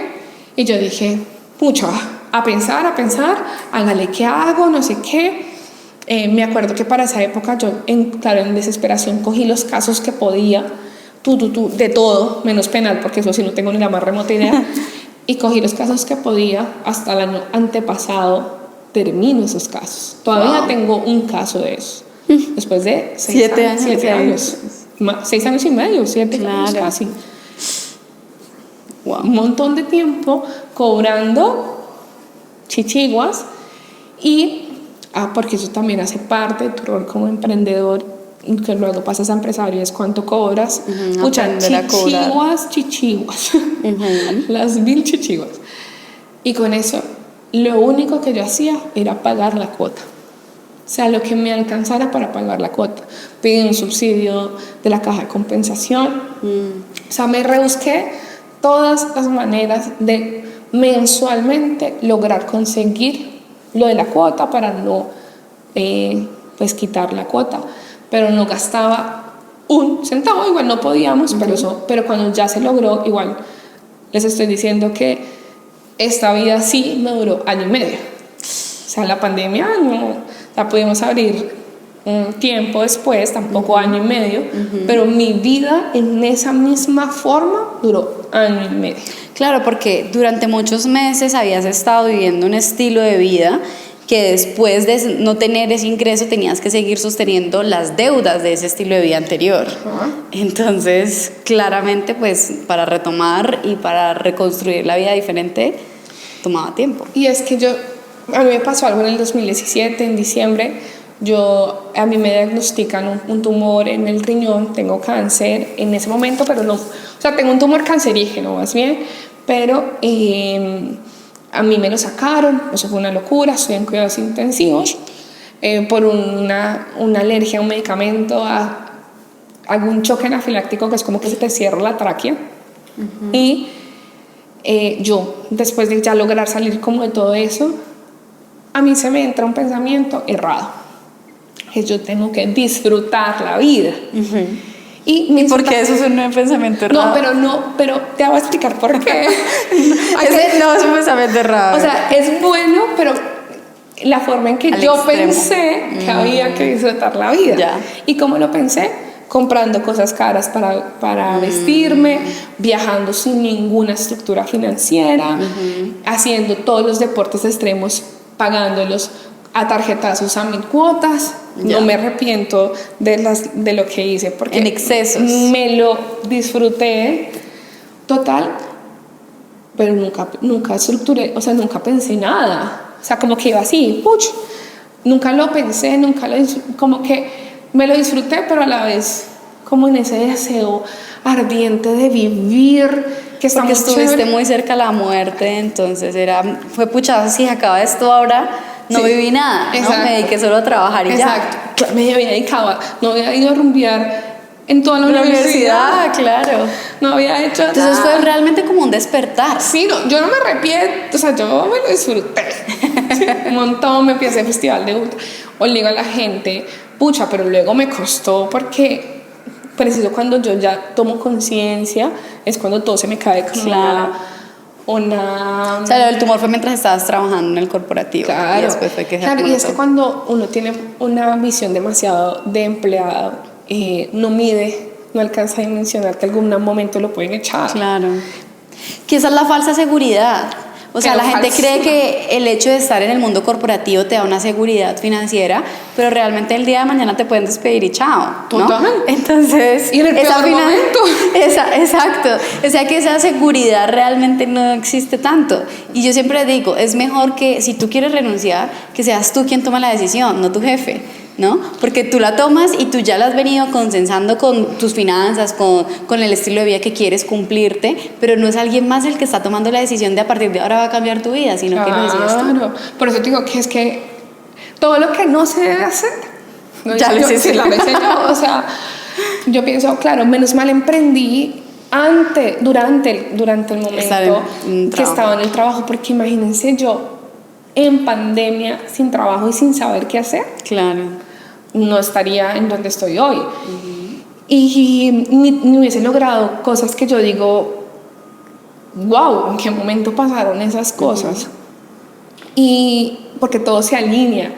Y yo dije, pucha, a pensar, hágale qué hago, no sé qué. Me acuerdo que para esa época yo, claro, en desesperación cogí los casos que podía, de todo, menos penal, porque eso sí no tengo ni la más remota idea, y cogí los casos que podía. Hasta el año antepasado termino esos casos. Todavía tengo un caso de eso. Después de 7 años. 7 años. 6 años y medio, 7 años casi. Wow. Un montón de tiempo cobrando chichiguas y porque eso también hace parte de tu rol como emprendedor, que luego pasas a empresario, es cuánto cobras. Pucha, chichiguas, las 1000 chichiguas. Y con eso, lo único que yo hacía era pagar la cuota. O sea, lo que me alcanzara para pagar la cuota. Pedí un subsidio de la caja de compensación. O sea, me rebusqué todas las maneras de mensualmente lograr conseguir lo de la cuota para no pues quitar la cuota, pero no gastaba un centavo. Igual no podíamos, pero cuando ya se logró, igual les estoy diciendo que esta vida sí me duró año y medio. O sea, la pandemia no la pudimos abrir un tiempo después, tampoco año y medio, pero mi vida en esa misma forma duró año y medio. Claro, porque durante muchos meses habías estado viviendo un estilo de vida que después de no tener ese ingreso tenías que seguir sosteniendo las deudas de ese estilo de vida anterior. Entonces, claramente, pues para retomar y para reconstruir la vida diferente, tomaba tiempo. Y es que a mí me pasó algo en el 2017, en diciembre. A mí me diagnostican un tumor en el riñón, tengo cáncer en ese momento, pero no, o sea, tengo un tumor cancerígeno más bien, pero a mí me lo sacaron, eso fue una locura, estoy en cuidados intensivos por una alergia a un medicamento, a algún choque anafiláctico que es como que se te cierra la tráquea. Y yo, después de ya lograr salir como de todo eso, a mí se me entra un pensamiento errado. Que yo tengo que disfrutar la vida. ¿Y por qué eso es un pensamiento errado? Pero te voy a explicar por qué. No es un pensamiento errado. O sea, es bueno, pero la forma en que yo extremo. pensé que había que disfrutar la vida. Ya. ¿Y cómo lo pensé? Comprando cosas caras para vestirme, viajando sin ninguna estructura financiera, haciendo todos los deportes extremos, pagándolos a tarjetazos a 1000 cuotas. Ya. No me arrepiento de lo que hice porque en excesos me lo disfruté total, pero nunca estructuré, o sea, nunca pensé nada, o sea, como que iba así, nunca lo pensé, como que me lo disfruté, pero a la vez como en ese deseo ardiente de vivir, que porque estuviste chévere. muy cerca a la muerte, entonces fue pucha, si acaba esto ahora, no viví nada, ¿no? Me dediqué solo a trabajar y Exacto. Me había dedicado, no había ido a rumbear en toda la universidad, claro. No había hecho entonces nada. fue realmente como un despertar. Sí, no, yo no me arrepiento, o sea, yo me lo disfruté. Sí, un montón, me empecé el festival de ultra. O le digo a la gente, pucha, pero luego me costó porque preciso cuando yo ya tomo conciencia es cuando todo se me cae como O sea, lo del tumor fue mientras estabas trabajando en el corporativo. Claro, y después fue que y es que cuando uno tiene una visión demasiado de empleado, no mide, no alcanza a dimensionar que en algún momento lo pueden echar. Claro. Que esa es la falsa seguridad. O sea, la gente cree que el hecho de estar en el mundo corporativo te da una seguridad financiera, pero realmente el día de mañana te pueden despedir y chao, ¿no? Totalmente. Entonces, y en el peor momento. Exacto. O sea, que esa seguridad realmente no existe tanto. Y yo siempre digo, es mejor que si tú quieres renunciar, que seas tú quien toma la decisión, no tu jefe, ¿no? Porque tú la tomas y tú ya la has venido consensando con tus finanzas, con el estilo de vida que quieres cumplirte, pero no es alguien más el que está tomando la decisión de a partir de ahora va a cambiar tu vida, sino que lo decides tú. Claro, por eso te digo que es que todo lo que no se debe hacer, ya lo hice yo, o sea, Yo pienso, claro, menos mal emprendí durante el momento que estaba en el trabajo, porque imagínense yo en pandemia, sin trabajo y sin saber qué hacer. Claro. No estaría en donde estoy hoy. Y ni hubiese logrado cosas que yo digo, wow, ¿en qué momento pasaron esas cosas? Y porque todo se alinea.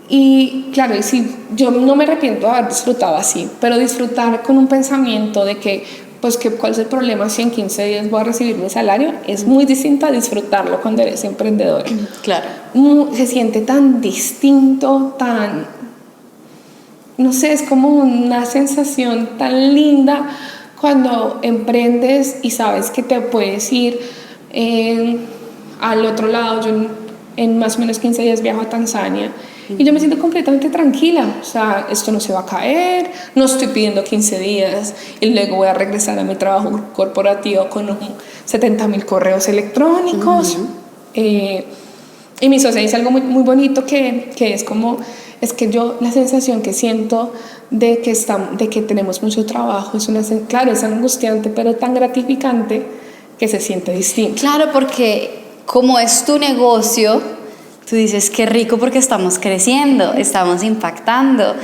Y claro, y sí, yo no me arrepiento de haber disfrutado así, pero disfrutar con un pensamiento de que, pues, ¿cuál es el problema si en 15 días voy a recibir mi salario? Es muy distinto a disfrutarlo cuando eres emprendedor. Claro. Se siente tan distinto, no sé, es como una sensación tan linda cuando emprendes y sabes que te puedes ir al otro lado. Yo en más o menos 15 días viajo a Tanzania y yo me siento completamente tranquila. O sea, esto no se va a caer, no estoy pidiendo 15 días y luego voy a regresar a mi trabajo corporativo con 70,000 correos electrónicos. Y mi socia dice algo muy, muy bonito que es como, es que yo la sensación que siento de que tenemos mucho trabajo claro, es angustiante, pero tan gratificante que se siente distinto. Claro, porque como es tu negocio, tú dices, qué rico porque estamos creciendo, estamos impactando,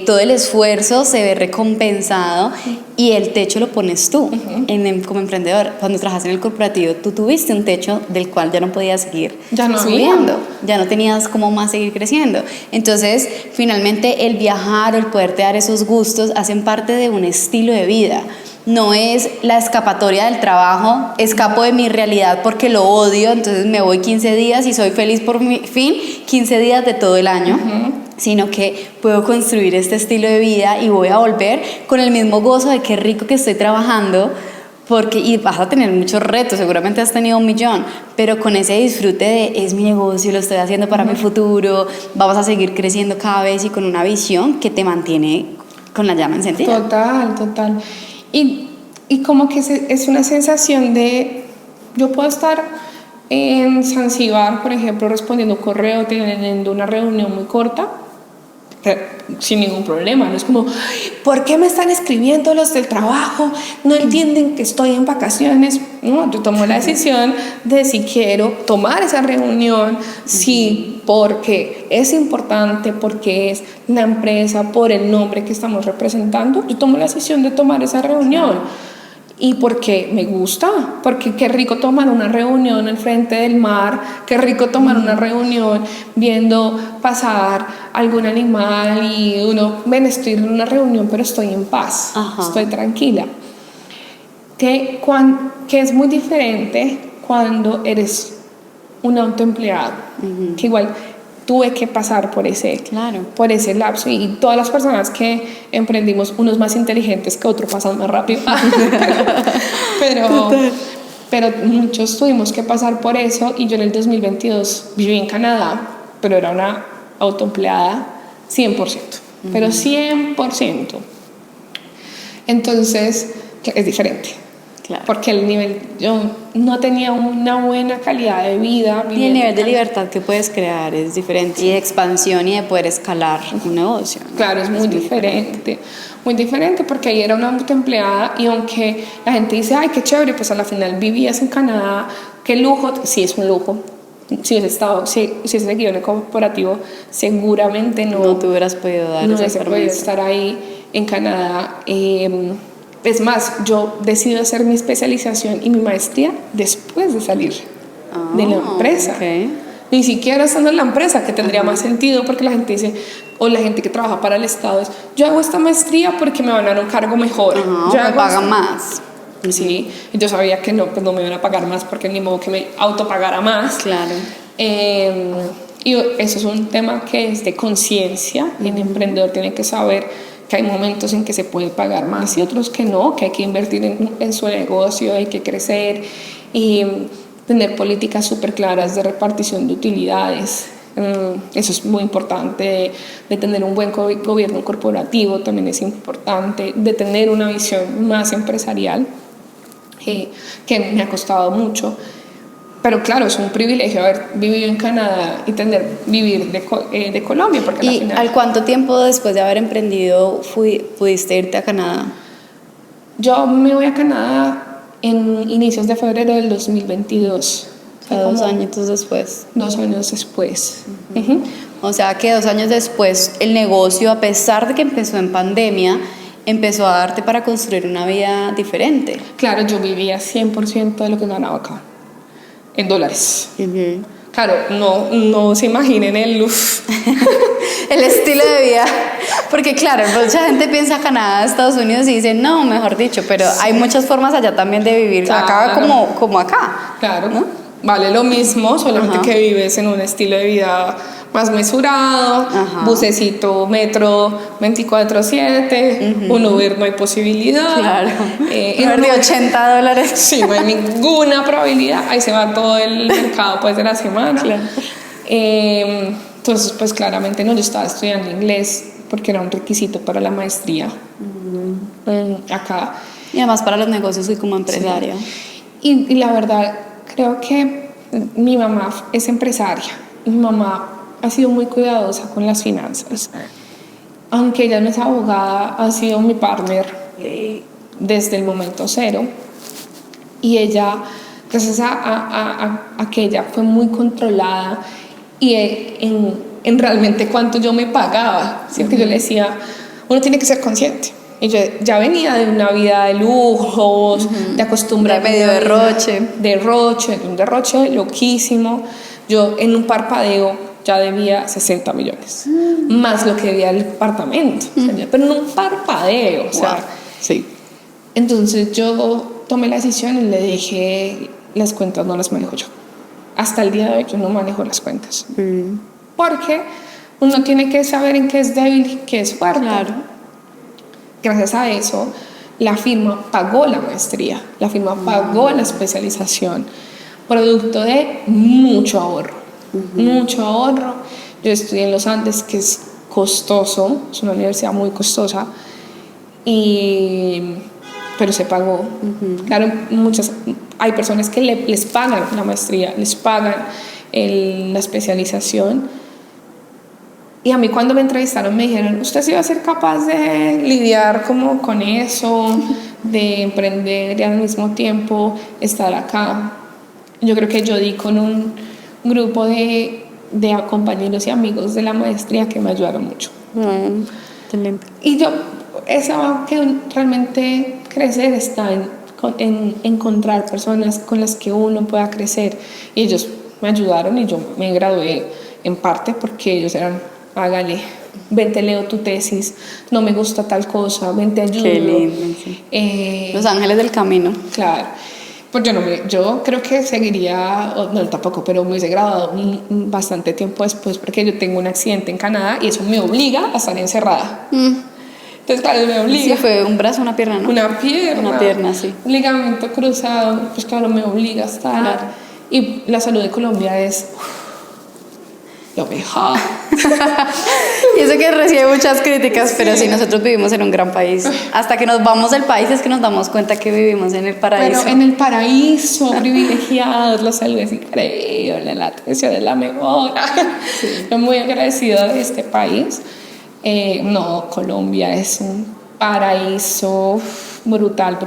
todo el esfuerzo se ve recompensado y el techo lo pones tú como emprendedor. Cuando trabajas en el corporativo, tú tuviste un techo del cual ya no podías seguir subiendo, ya no tenías cómo más seguir creciendo. Entonces, finalmente, el viajar o el poderte dar esos gustos hacen parte de un estilo de vida. No es la escapatoria del trabajo, escapo de mi realidad porque lo odio, entonces me voy 15 días y soy feliz por mi fin, 15 días de todo el año, sino que puedo construir este estilo de vida y voy a volver con el mismo gozo de qué rico que estoy trabajando, y vas a tener muchos retos, seguramente has tenido 1,000,000, pero con ese disfrute de es mi negocio, lo estoy haciendo para mi futuro, vamos a seguir creciendo cada vez y con una visión que te mantiene con la llama encendida. Total. Y como que es una sensación de, yo puedo estar en Zanzíbar, por ejemplo, respondiendo un correo, teniendo una reunión muy corta, sin ningún problema. No es como, ¿por qué me están escribiendo los del trabajo? No entienden que estoy en vacaciones. No, yo tomo la decisión de si quiero tomar esa reunión, sí, porque es importante, porque es la empresa, por el nombre que estamos representando. Yo tomo la decisión de tomar esa reunión. Y porque me gusta, porque qué rico tomar una reunión al frente del mar, qué rico tomar una reunión viendo pasar algún animal y estoy en una reunión pero estoy en paz, estoy tranquila. Que es muy diferente cuando eres un autoempleado, que igual tuve que pasar por ese lapso, y todas las personas que emprendimos, unos más inteligentes que otros, pasan más rápido, pero muchos tuvimos que pasar por eso. Y yo en el 2022 viví en Canadá, pero era una autoempleada 100%, pero 100%. Entonces es diferente. Claro. Porque yo no tenía una buena calidad de vida. Y el nivel de libertad que puedes crear es diferente, y de expansión y de poder escalar un negocio, ¿no? Claro, es muy diferente, porque ahí era una autoempleada, y aunque la gente dice, ay, qué chévere, pues a la final vivías en Canadá, qué lujo. Sí, es un lujo. Si hubiese seguido en el corporativo, seguramente no te hubieras podido dar no esa hubiese podido estar ahí en Canadá. Es más, yo decido hacer mi especialización y mi maestría después de salir de la empresa. Ni siquiera estando en la empresa, que tendría más sentido, porque la gente dice, o la gente que trabaja para el Estado, yo hago esta maestría porque me van a dar un cargo mejor. Me pagan más. Sí, y yo sabía que no me iban a pagar más, porque ni modo que me autopagara más. Claro. Y eso es un tema que es de conciencia. El emprendedor tiene que saber que hay momentos en que se puede pagar más y otros que no, que hay que invertir en su negocio, hay que crecer y tener políticas súper claras de repartición de utilidades. Eso es muy importante, de tener un buen gobierno corporativo también es importante, de tener una visión más empresarial, que me ha costado mucho, pero claro, es un privilegio haber vivido en Canadá y vivir de Colombia, porque ¿Y al cuánto tiempo después de haber emprendido pudiste irte a Canadá? Yo me voy a Canadá en inicios de febrero del 2022. O sea, 2 añitos después. 2 años después. O sea que 2 años después el negocio, a pesar de que empezó en pandemia, empezó a darte para construir una vida diferente. Claro, yo vivía 100% de lo que ganaba acá, en dólares. Claro, no se imaginen el estilo de vida, porque claro, mucha gente piensa Canadá, Estados Unidos y dice, no, mejor dicho, pero sí, hay muchas formas allá también de vivir, claro, acá como acá. Claro, ¿no? Vale lo mismo, solamente que vives en un estilo de vida más mesurado, bucecito, metro 24/7, un Uber no hay posibilidad. Claro, Uber de $80. Sí, no hay ninguna probabilidad, ahí se va todo el mercado pues de la semana. Claro. Entonces, pues claramente no, yo estaba estudiando inglés porque era un requisito para la maestría acá. Y además para los negocios y como empresaria. Sí. Y la verdad, creo que mi mamá es empresaria. Mi mamá ha sido muy cuidadosa con las finanzas. Aunque ella no es abogada, ha sido mi partner desde el momento cero. Y ella, gracias a que ella fue muy controlada y en realmente cuánto yo me pagaba, siempre que yo le decía, uno tiene que ser consciente. Y yo ya venía de una vida de lujos, de acostumbrarme. De medio derroche. Un derroche loquísimo. Yo en un parpadeo ya debía 60 millones, más lo que debía el apartamento, pero en un parpadeo, o sea, sí. Entonces yo tomé la decisión y le dije, las cuentas no las manejo yo. Hasta el día de hoy yo no manejo las cuentas, porque uno tiene que saber en qué es débil y qué es fuerte. Claro. Gracias a eso, la firma pagó la maestría, la firma pagó la especialización, producto de mucho ahorro. Mucho ahorro. Yo estudié en los Andes, que es costoso, es una universidad muy costosa, pero se pagó. Claro, hay personas que les pagan la maestría, les pagan la especialización. Y a mí cuando me entrevistaron me dijeron, ¿usted sí va a ser capaz de lidiar como con eso, de emprender y al mismo tiempo estar acá? Yo creo que yo di con un grupo de compañeros y amigos de la maestría que me ayudaron mucho. Y yo, esa que realmente crecer está en encontrar personas con las que uno pueda crecer. Y ellos me ayudaron y yo me gradué en parte porque ellos eran, hágale, vente, leo tu tesis, no me gusta tal cosa, vente, ayudo. Qué lindo, sí. Los ángeles del camino. Claro. Pues yo creo que seguiría, no tampoco, pero me hubiese graduado bastante tiempo después porque yo tengo un accidente en Canadá y eso me obliga a estar encerrada. Entonces, claro, me obliga. Sí, fue un brazo, una pierna, ¿no? Una pierna, sí. Un ligamento cruzado, pues claro, me obliga a estar. Claro. Y la salud de Colombia es lo mejor. Y eso que recibe muchas críticas, pero sí, nosotros vivimos en un gran país. Hasta que nos vamos del país es que nos damos cuenta que vivimos en el paraíso. Pero en el paraíso, privilegiados, la salud es increíble, la atención es la mejor. Sí. Estoy muy agradecida de este país. No, Colombia es un paraíso brutal.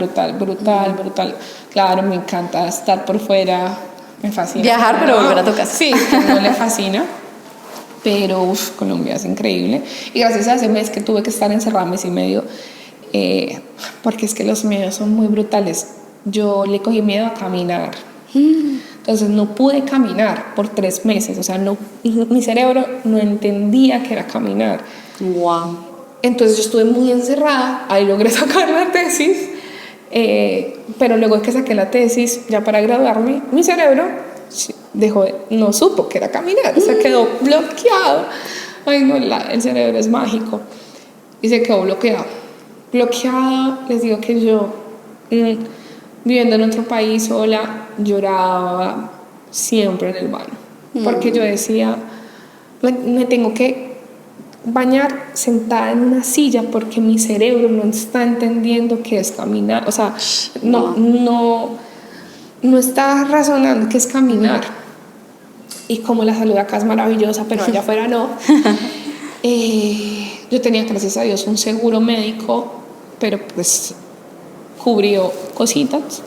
Claro, me encanta estar por fuera, me fascina. Viajar, pero volver a tu casa. Sí, no le fascina. Pero Colombia es increíble. Y gracias a ese mes que tuve que estar encerrada 1 mes y medio, porque es que los miedos son muy brutales. Yo le cogí miedo a caminar. Entonces no pude caminar por 3 meses. O sea, mi cerebro no entendía que era caminar. Wow. Entonces yo estuve muy encerrada. Ahí logré sacar la tesis. Pero luego que saqué la tesis, ya para graduarme, mi cerebro no supo que era caminar, se quedó bloqueado. Ay, no, el cerebro es mágico. Y se quedó bloqueado. Les digo que yo, viviendo en otro país sola, lloraba siempre en el baño, porque yo decía, me tengo que bañar sentada en una silla porque mi cerebro no está entendiendo qué es caminar. O sea, no no está razonando que es caminar. Y como la salud acá es maravillosa, pero allá afuera no. Yo tenía, gracias a Dios, un seguro médico, pero pues cubrió cositas.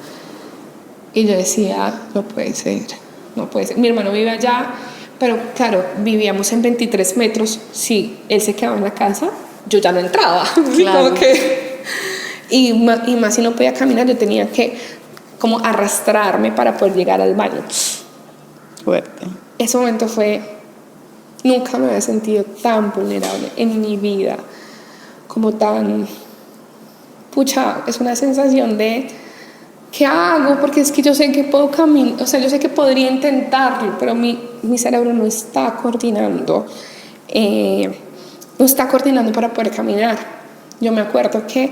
Y yo decía, no puede ser, no puede ser. Mi hermano vive allá, pero claro, vivíamos en 23 metros. Si él se quedaba en la casa, yo ya no entraba. Claro. Y más si no podía caminar, yo tenía que como arrastrarme para poder llegar al baño. Fuerte. Ese momento nunca me había sentido tan vulnerable en mi vida, como tan, pucha, es una sensación de, ¿qué hago? Porque es que yo sé que puedo caminar, o sea, yo sé que podría intentarlo, pero mi cerebro no está coordinando, para poder caminar. Yo me acuerdo que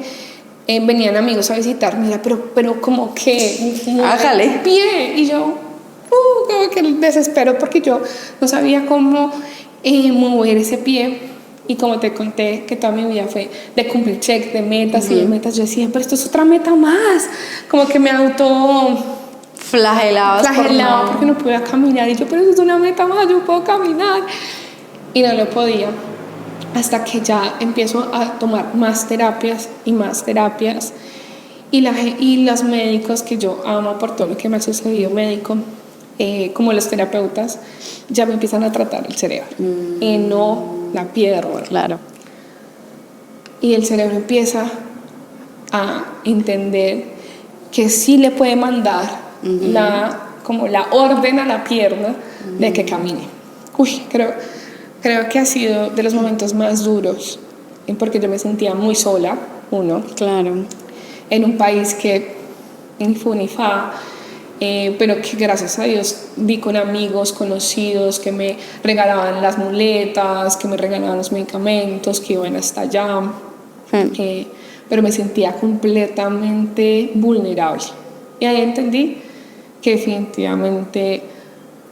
venían amigos a visitar, mira, pero como que hágale pie, y yo como que el desespero, porque yo no sabía cómo mover ese pie. Y como te conté que toda mi vida fue de cumplir check, de metas y de metas, yo decía, pero esto es otra meta más, como que me flagelaba porque no podía caminar, y yo, pero esto es una meta más, yo puedo caminar, y no lo podía, hasta que ya empiezo a tomar más terapias, y los médicos, que yo amo por todo lo que me ha sucedido médico, como los terapeutas, ya me empiezan a tratar el cerebro y no la pierna. Claro. Y el cerebro empieza a entender que sí le puede mandar como la orden a la pierna de que camine. Creo que ha sido de los momentos más duros, porque yo me sentía muy sola, Claro. en un país que ni fu ni fa, pero que gracias a Dios vi con amigos conocidos que me regalaban las muletas, que me regalaban los medicamentos, que iban hasta allá, pero me sentía completamente vulnerable. Y ahí entendí que definitivamente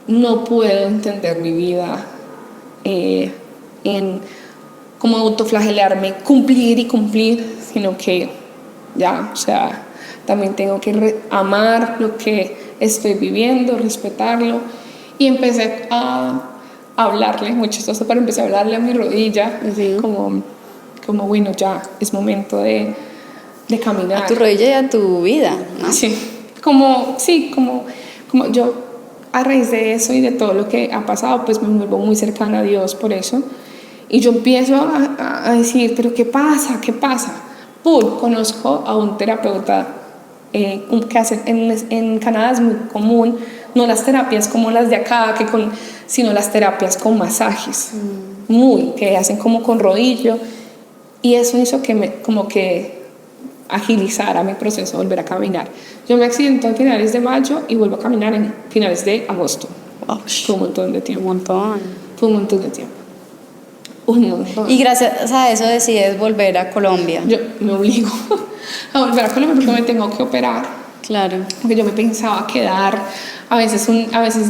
no puedo entender mi vida en como autoflagelarme, cumplir, sino que ya, o sea, también tengo que amar lo que estoy viviendo, respetarlo. Y empecé a hablarle, muy chistoso, pero empecé a hablarle a mi rodilla, como bueno, ya es momento de caminar. A tu rodilla y a tu vida, ¿no? Sí, como yo, a raíz de eso y de todo lo que ha pasado, pues me vuelvo muy cercana a Dios por eso. Y yo empiezo a decir, pero ¿qué pasa? Conozco a un terapeuta que hace en Canadá, es muy común, no las terapias como las de acá, sino las terapias con masajes, que hacen como con rodillo, y eso hizo que agilizara mi proceso de volver a caminar. Yo me accidenté a finales de mayo y vuelvo a caminar en finales de agosto. Wow. Fue un montón de tiempo. Fue un montón de tiempo. Y gracias a eso decides volver a Colombia. Yo me obligo a volver a Colombia porque me tengo que operar. Claro. Porque yo me pensaba quedar. A veces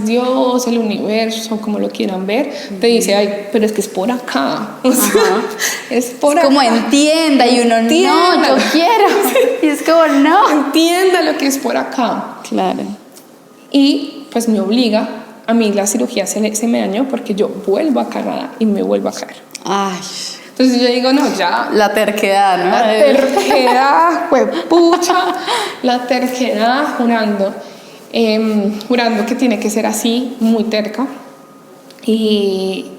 Dios, el universo, como lo quieran ver, te dice, ay, pero es que es por acá. O sea, es por acá. Como entienda, y uno, Entienda. no, yo quiero. Y es como, no. Entienda lo que es por acá. Claro. Y pues me obliga. A mí la cirugía se me dañó porque yo vuelvo a Canadá y me vuelvo a caer. Ay. Entonces yo digo, no, ya. La terquedad, ¿no? La terquedad, juepucha. La terquedad, jurando que tiene que ser así, muy terca. Y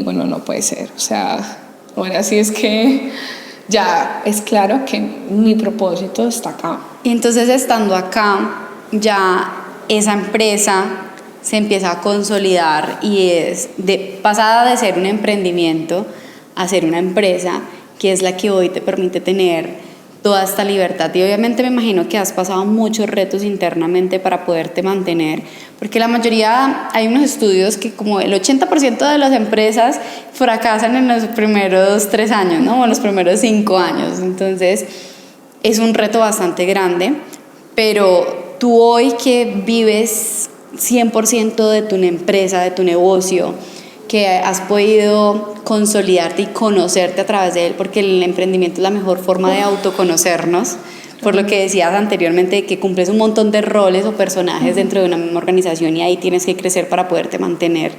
bueno, no puede ser. O sea, ahora sí es que ya es claro que mi propósito está acá. Y entonces, estando acá, ya esa empresa se empieza a consolidar y es pasada de ser un emprendimiento a ser una empresa, que es la que hoy te permite tener toda esta libertad. Y obviamente me imagino que has pasado muchos retos internamente para poderte mantener, porque la mayoría, hay unos estudios que como el 80% de las empresas fracasan en los primeros 3 años, ¿no? O en los primeros 5 años. Entonces es un reto bastante grande, pero tú hoy que vives 100% de tu empresa, de tu negocio, que has podido consolidarte y conocerte a través de él, porque el emprendimiento es la mejor forma de autoconocernos, por lo que decías anteriormente, que cumples un montón de roles o personajes dentro de una misma organización y ahí tienes que crecer para poderte mantener.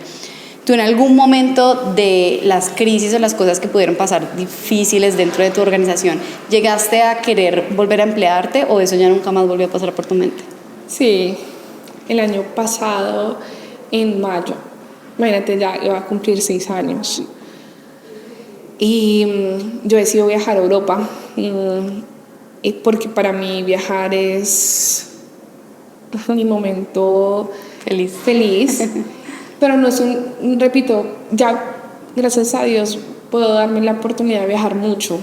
¿Tú en algún momento de las crisis o las cosas que pudieron pasar difíciles dentro de tu organización, llegaste a querer volver a emplearte o eso ya nunca más volvió a pasar por tu mente? Sí, el año pasado, en mayo, imagínate, ya iba a cumplir 6 años. Y yo decido viajar a Europa, porque para mí viajar es mi momento feliz. Pero no es repito, ya gracias a Dios puedo darme la oportunidad de viajar mucho.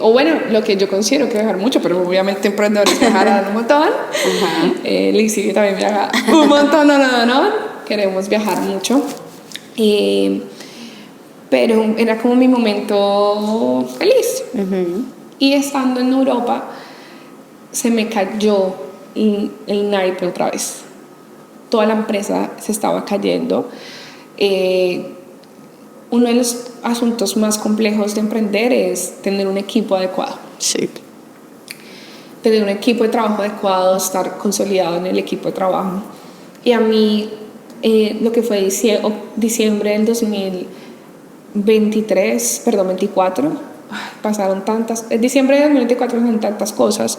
O bueno, lo que yo considero que viajar mucho, pero obviamente emprendedores viajarán un montón. Lizzy también viaja un montón, no. Queremos viajar mucho. Pero era como mi momento feliz. Y estando en Europa, se me cayó el naipe otra vez. Toda la empresa se estaba cayendo. Uno de los asuntos más complejos de emprender es tener un equipo adecuado. Sí. Tener un equipo de trabajo adecuado, estar consolidado en el equipo de trabajo. Y a mí, lo que fue diciembre del 24, pasaron tantas. En diciembre del 2024 pasaron tantas cosas.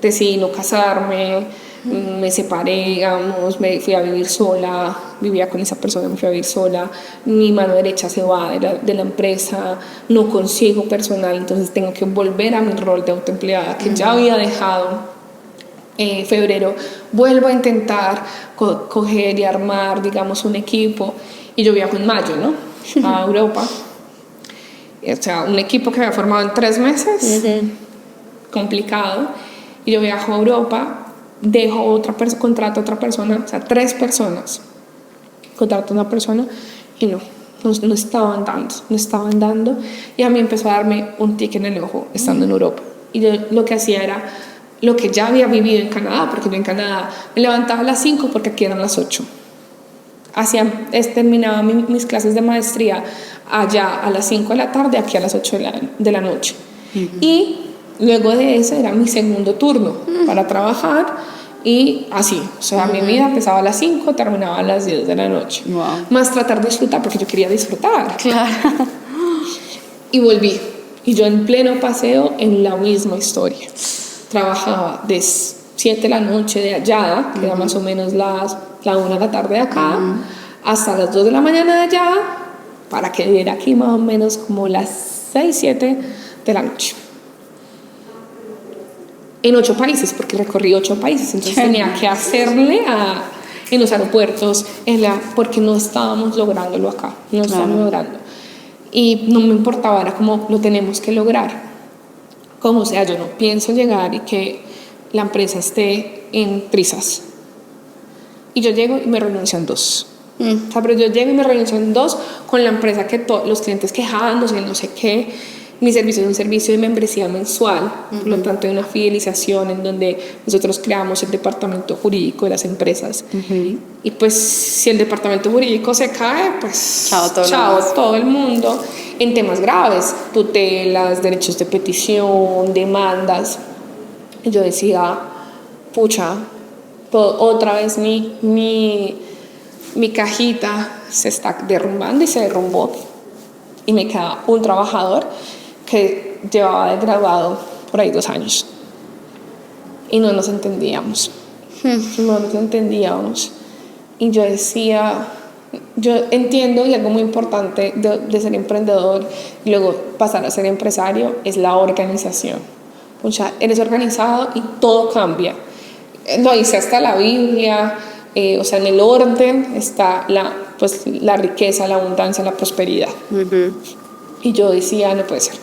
Decidí no casarme. Me separé, digamos, me fui a vivir sola, vivía con esa persona, me fui a vivir sola, mi mano derecha se va de la empresa, no consigo personal, entonces tengo que volver a mi rol de autoempleada que ya había dejado. Febrero vuelvo a intentar coger y armar, digamos, un equipo, y yo viajo en mayo, ¿no? A Europa. O sea, un equipo que había formado en 3 meses, complicado, y yo viajo a Europa. Dejo contrato a otra persona, o sea, 3 personas. Contrato a una persona y no estaban dando. Y a mí empezó a darme un tic en el ojo estando en Europa. Y yo lo que hacía era lo que ya había vivido en Canadá, porque yo en Canadá me levantaba a las 5 porque aquí eran las 8. Terminaba mis clases de maestría allá a las 5 de la tarde, aquí a las 8 de la noche. Y luego de eso era mi segundo turno para trabajar y así, o sea, mi vida empezaba a las 5, terminaba a las 10 de la noche. Más tratar de disfrutar, porque yo quería disfrutar. Claro. Y volví, y yo en pleno paseo en la misma historia. Trabajaba de 7 de la noche de allá, que era más o menos la 1 de la tarde de acá, hasta las 2 de la mañana de allá, para que diera aquí más o menos como las 6, 7 de la noche. En 8 países, porque recorrí 8 países, entonces tenía que hacerle en los aeropuertos, porque no estábamos lográndolo acá, no estábamos logrando. Y no me importaba, era como, lo tenemos que lograr. Como sea, yo no pienso llegar y que la empresa esté en trizas. Y yo llego y me renuncio en 2. O sea, pero yo llego y me renuncio en 2 con la empresa, que los clientes quejándose, no sé qué. Mi servicio es un servicio de membresía mensual, por lo tanto hay una fidelización en donde nosotros creamos el departamento jurídico de las empresas. Y pues si el departamento jurídico se cae, pues chao todo el mundo, en temas graves, tutelas, derechos de petición, demandas. Y yo decía, pucha, otra vez mi cajita se está derrumbando, y se derrumbó, y me queda un trabajador que llevaba de graduado por ahí 2 años y no nos entendíamos. Y yo decía, yo entiendo, y algo muy importante de ser emprendedor y luego pasar a ser empresario es la organización. O sea, eres organizado y todo cambia. Lo dice hasta la Biblia. O sea, en el orden está la riqueza, la abundancia, la prosperidad. Y yo decía, no puede ser,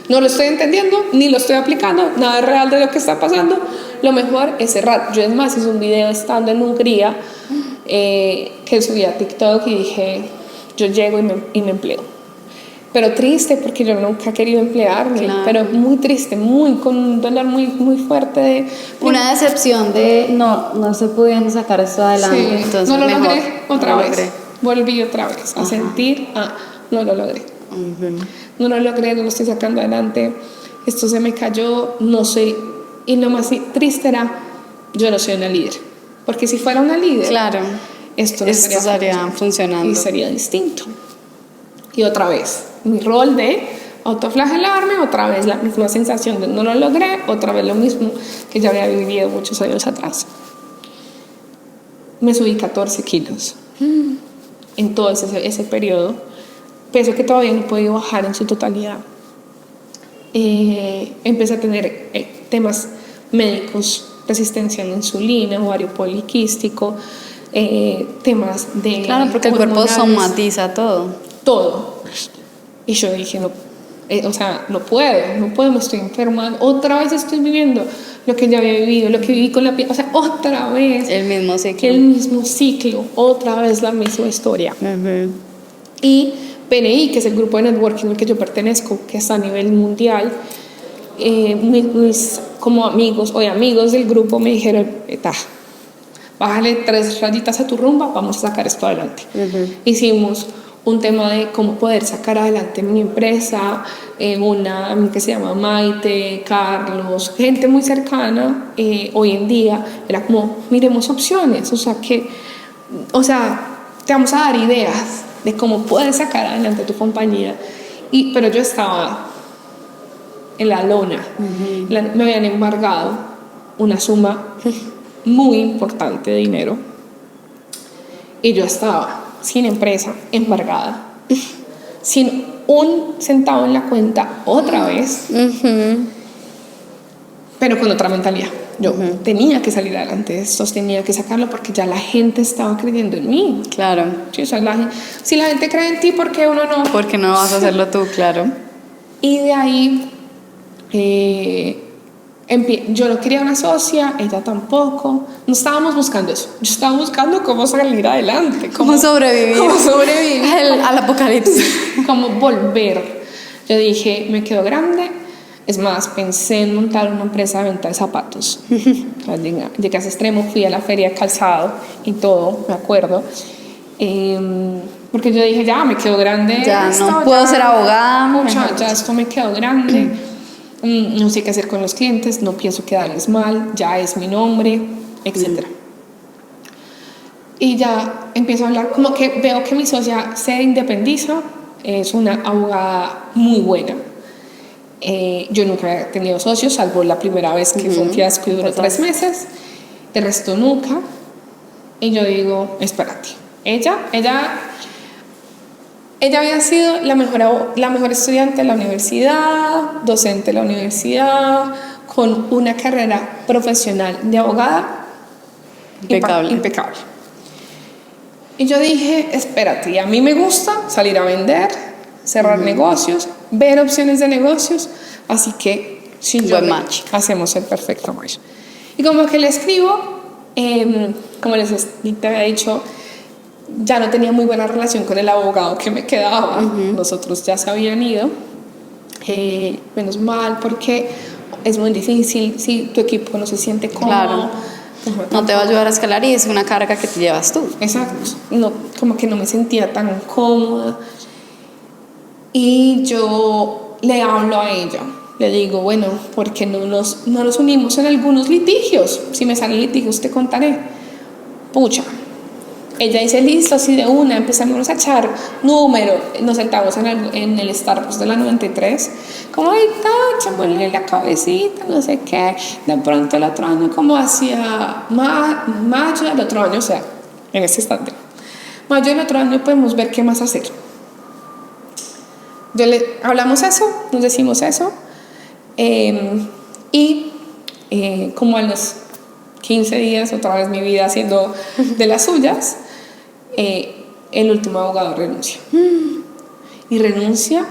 no lo estoy entendiendo, ni lo estoy aplicando, nada es real de lo que está pasando, lo mejor es cerrar. Yo, es más, hice un video estando en Hungría, que subí a TikTok, y dije, yo llego y me empleo. Pero triste, porque yo nunca he querido emplearme. Claro. Pero muy triste, con un dolor muy, muy fuerte. Una decepción de no se pudiendo sacar esto adelante. Sí. Entonces, no lo logré otra vez. Volví otra vez a sentir, no lo logré. No lo logré, no lo estoy sacando adelante. esto se me cayó, no sé. Y lo más triste era, yo no soy una líder. Porque si fuera una líder, Claro, esto no estaría funcionando. y sería distinto. Y otra vez, mi rol de autoflagelarme, otra vez la misma sensación de no lo logré, otra vez lo mismo que ya había vivido muchos años atrás. Me subí 14 kilos en todo ese periodo, peso que todavía no he podido bajar en su totalidad. Empecé a tener temas médicos, resistencia a la insulina, ovario poliquístico, temas de Claro, porque el cuerpo somatiza todo. Y yo dije, no, no puedo, me estoy enfermando, otra vez estoy viviendo lo que ya había vivido, lo que viví con la piel, otra vez el mismo ciclo, otra vez la misma historia. Y PNI, que es el grupo de networking al que yo pertenezco, que está a nivel mundial, mis como amigos del grupo me dijeron, bájale 3 rayitas a tu rumba, vamos a sacar esto adelante. Hicimos un tema de cómo poder sacar adelante mi empresa, una que se llama Maite, Carlos, gente muy cercana. Hoy en día era como, miremos opciones, te vamos a dar ideas de cómo puedes sacar adelante tu compañía. Pero yo estaba en la lona. Me habían embargado una suma muy importante de dinero y yo estaba sin empresa, embargada, sin un centavo en la cuenta otra vez, pero con otra mentalidad. Yo tenía que salir adelante de esto, tenía que sacarlo porque ya la gente estaba creyendo en mí. Claro. Sí, si la gente cree en ti, ¿por qué uno no? ¿Por qué no vas a hacerlo tú? Claro. Y de ahí yo no quería una socia, ella tampoco. No estábamos buscando eso. Yo estaba buscando cómo salir adelante, cómo sobrevivir al apocalipsis, cómo volver. Yo dije, me quedo grande. Es más, pensé en montar una empresa de venta de zapatos. Llegué a ese extremo, fui a la feria de calzado y todo, me acuerdo. Porque yo dije, ya me quedo grande. Ya no puedo ser abogada. Ya esto me quedó grande. No sé qué hacer con los clientes, no pienso quedarles mal, ya es mi nombre, etc. Y ya empiezo a hablar, como que veo que mi socia se independiza, es una abogada muy buena. Yo nunca he tenido socios, salvo la primera vez que fue un fiasco y duró 3 meses, de resto nunca. Y yo digo, espérate, ella había sido la mejor estudiante de la universidad, docente de la universidad, con una carrera profesional de abogada impecable. Y yo dije, espérate, a mí me gusta salir a vender, cerrar negocios, ver opciones de negocios, así que hacemos el perfecto match. Y como que le escribo, como les te había dicho, ya no tenía muy buena relación con el abogado que me quedaba. Los otros ya se habían ido, menos mal, porque es muy difícil si tu equipo no se siente cómodo. Claro. No te va a ayudar a escalar y es una carga que te llevas tú. Exacto. No, como que no me sentía tan cómoda. Y yo le hablo a ella, le digo, bueno, ¿por qué no nos unimos en algunos litigios? Si me salen litigios te contaré. Pucha. Ella dice, listo, así de una, empezamos a echar número, nos sentamos en el Starbucks de la 93, como ahí está, echándole la cabecita, no sé qué. De pronto el otro año, como hacia mayo del otro año, o sea, en este instante, mayo del otro año podemos ver qué más hacer. Hablamos eso, nos decimos eso, y como a los 15 días, otra vez mi vida haciendo de las suyas, el último abogado renuncia. Y renuncia,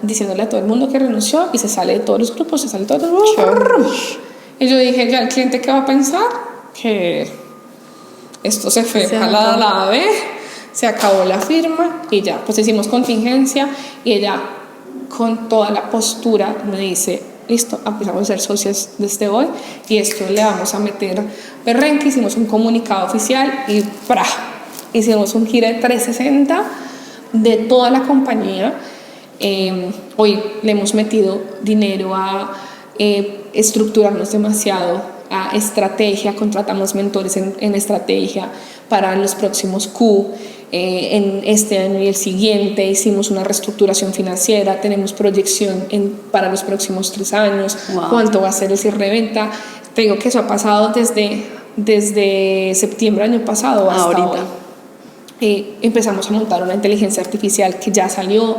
diciéndole a todo el mundo que renunció, y se sale de todos los grupos, se sale de todos los grupos. Y yo dije, ya el cliente, ¿qué va a pensar? Que esto se fue a la B, se acabó la firma, y ya, pues hicimos contingencia, y ella, con toda la postura, me dice, listo, empezamos a ser socios desde hoy, y esto le vamos a meter perrenque. Hicimos un comunicado oficial, y hicimos un giro de 360 de toda la compañía, Hoy le hemos metido dinero a estructurarnos demasiado, a estrategia, contratamos mentores en estrategia para los próximos Q. En este año y el siguiente hicimos una reestructuración financiera, tenemos proyección para los próximos 3 años, wow. Cuánto va a ser el cierre de venta. Te digo que eso ha pasado desde septiembre del año pasado hasta ahorita. Hoy. Empezamos a montar una inteligencia artificial que ya salió.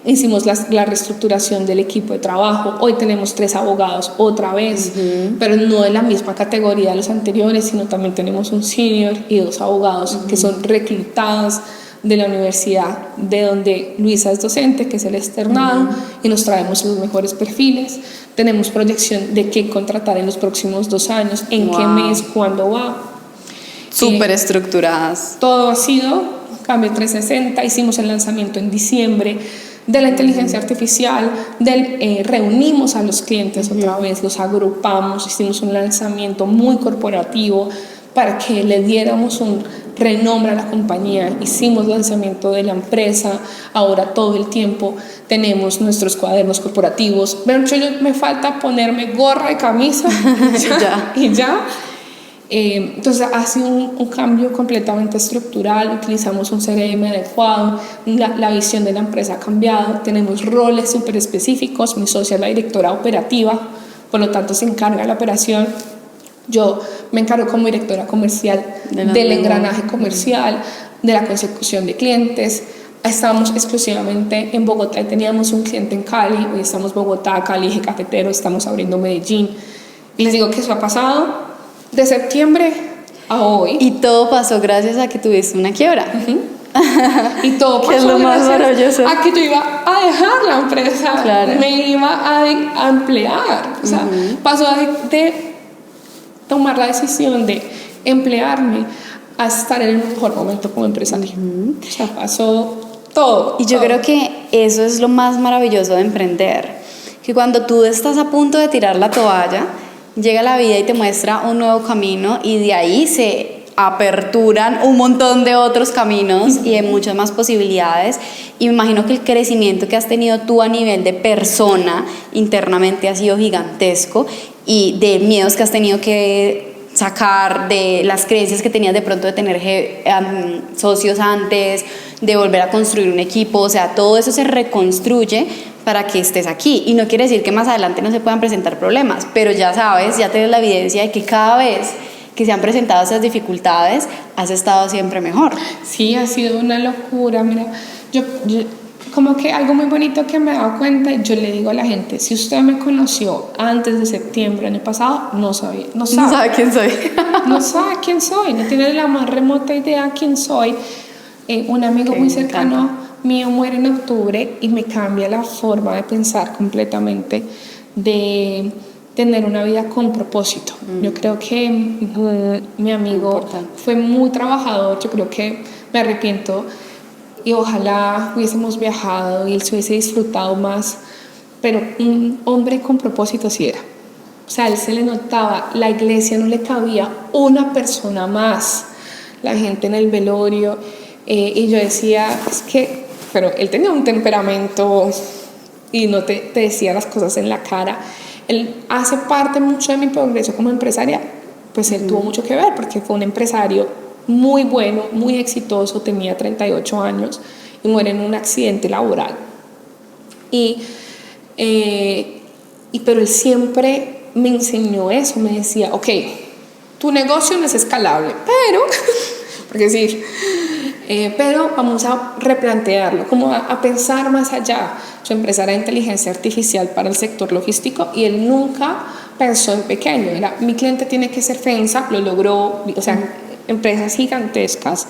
Hicimos la reestructuración del equipo de trabajo. Hoy tenemos 3 abogados otra vez, pero no de la misma categoría de los anteriores, sino también tenemos un senior y 2 abogados que son reclutados de la universidad de donde Luisa es docente, que es el externado, y nos traemos los mejores perfiles. Tenemos proyección de qué contratar en los próximos 2 años, en qué mes, cuándo va. Súper estructuradas. Todo ha sido cambio 360. Hicimos el lanzamiento en diciembre de la inteligencia artificial, reunimos a los clientes otra vez, los agrupamos, hicimos un lanzamiento muy corporativo para que le diéramos un renombre a la compañía. Hicimos lanzamiento de la empresa, ahora todo el tiempo tenemos nuestros cuadernos corporativos. Pero yo me falta ponerme gorra y camisa y ya. Entonces ha sido un cambio completamente estructural. Utilizamos un CRM adecuado, la visión de la empresa ha cambiado, tenemos roles súper específicos. Mi socia es la directora operativa, por lo tanto se encarga de la operación. Yo me encargo como directora comercial del engranaje comercial, de la consecución de clientes. Estábamos exclusivamente en Bogotá y teníamos un cliente en Cali. Hoy estamos Bogotá, Cali, Eje Cafetero, estamos abriendo Medellín. Y les digo que eso ha pasado de septiembre a hoy. Y todo pasó gracias a que tuviste una quiebra. Y todo pasó es lo más maravilloso. A que yo iba a dejar la empresa, claro. Me iba a emplear. O sea, pasó de tomar la decisión de emplearme a estar en el mejor momento como empresaria. O sea, pasó todo. Y yo creo que eso es lo más maravilloso de emprender, que cuando tú estás a punto de tirar la toalla, llega la vida y te muestra un nuevo camino, y de ahí se aperturan un montón de otros caminos y de muchas más posibilidades. Y me imagino que el crecimiento que has tenido tú a nivel de persona internamente ha sido gigantesco, y de miedos que has tenido que sacar, de las creencias que tenías de pronto de tener socios antes, de volver a construir un equipo. O sea, todo eso se reconstruye para que estés aquí, y no quiere decir que más adelante no se puedan presentar problemas, pero ya sabes, ya tienes la evidencia de que cada vez que se han presentado esas dificultades has estado siempre mejor. Sí, ha sido una locura. Mira, yo como que algo muy bonito que me he dado cuenta, yo le digo a la gente: si usted me conoció antes de septiembre del año pasado, no sabe quién soy. No sabe quién soy, no tiene la más remota idea quién soy. Un amigo muy cercano mío muere en octubre y me cambia la forma de pensar completamente, de tener una vida con propósito. Yo creo que mi amigo fue muy trabajador. Yo creo que me arrepiento, y ojalá hubiésemos viajado y él se hubiese disfrutado más, pero un hombre con propósito sí era. O sea, a él se le notaba, la iglesia no le cabía una persona más, la gente en el velorio, y yo decía, es que, pero él tenía un temperamento y no te decía las cosas en la cara. Él hace parte mucho de mi progreso como empresaria, pues él tuvo mucho que ver, porque fue un empresario muy bueno, muy exitoso, tenía 38 años y muere en un accidente laboral. Pero él siempre me enseñó eso, me decía: ok, tu negocio no es escalable, pero vamos a replantearlo, como a pensar más allá. Su empresa era inteligencia artificial para el sector logístico, y él nunca pensó en pequeño. Era: mi cliente tiene que ser FEMSA, lo logró, o sea, empresas gigantescas.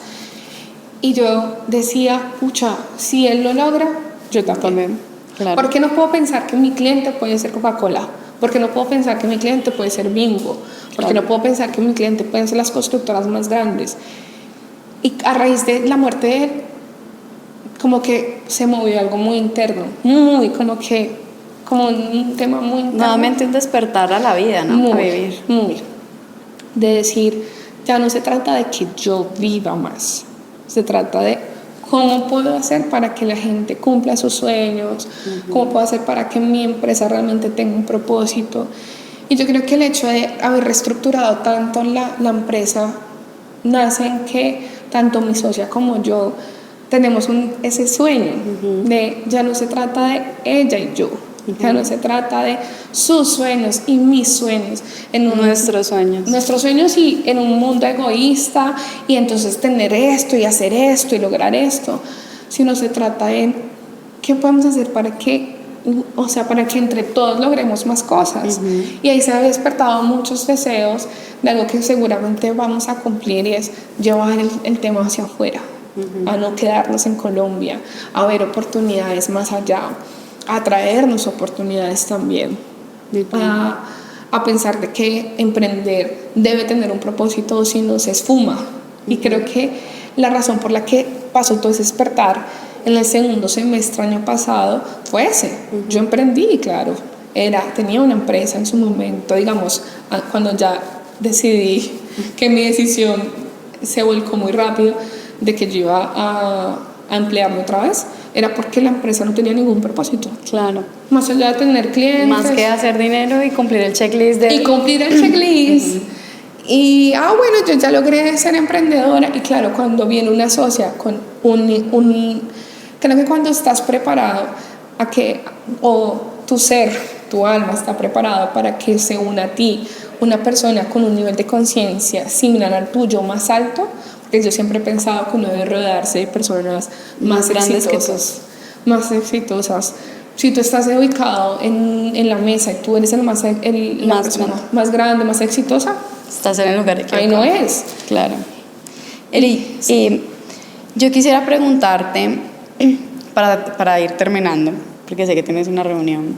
Y yo decía, pucha, si él lo logra, yo también. Claro. ¿Por qué no puedo pensar que mi cliente puede ser Coca-Cola? ¿Por qué no puedo pensar que mi cliente puede ser Bimbo? ¿Por qué no puedo pensar que mi cliente pueden ser las constructoras más grandes? Y a raíz de la muerte de él, como que se movió algo muy interno, como un tema muy interno. Nuevamente un despertar a la vida, ¿no? A vivir. De decir, ya no se trata de que yo viva más, se trata de ¿Cómo puedo hacer para que la gente cumpla sus sueños? ¿Cómo puedo hacer para que mi empresa realmente tenga un propósito? Y yo creo que el hecho de haber reestructurado tanto la empresa nace en que tanto mi socia como yo tenemos ese sueño de ya no se trata de ella y yo, ya no se trata de sus sueños y mis sueños, Nuestros sueños y en un mundo egoísta y entonces tener esto y hacer esto y lograr esto, sino se trata de qué podemos hacer para que entre todos logremos más cosas. Y ahí se han despertado muchos deseos de algo que seguramente vamos a cumplir, y es llevar el tema hacia afuera, a no quedarnos en Colombia, a ver oportunidades más allá, a traernos oportunidades también, a pensar de que emprender debe tener un propósito, o si no se esfuma. Y creo que la razón por la que pasó todo ese despertar en el segundo semestre año pasado fue ese. Yo emprendí, claro, tenía una empresa en su momento, digamos, cuando ya decidí que mi decisión se volcó muy rápido de que yo iba a emplearme otra vez, era porque la empresa no tenía ningún propósito. Claro. Más allá de tener clientes. Más que hacer dinero y cumplir el checklist. Y cumplir el checklist. Y, bueno, yo ya logré ser emprendedora. Y claro, cuando viene una socia con creo que cuando estás preparado o tu ser, tu alma está preparado para que se una a ti una persona con un nivel de conciencia similar al tuyo, más alto, porque yo siempre he pensado que uno debe rodearse de personas más exitosas. Si tú estás ubicado en la mesa y tú eres la persona más grande, más exitosa, estás en el lugar equivocado. Ahí no es. Claro. Eri, yo quisiera preguntarte, para ir terminando, porque sé que tienes una reunión,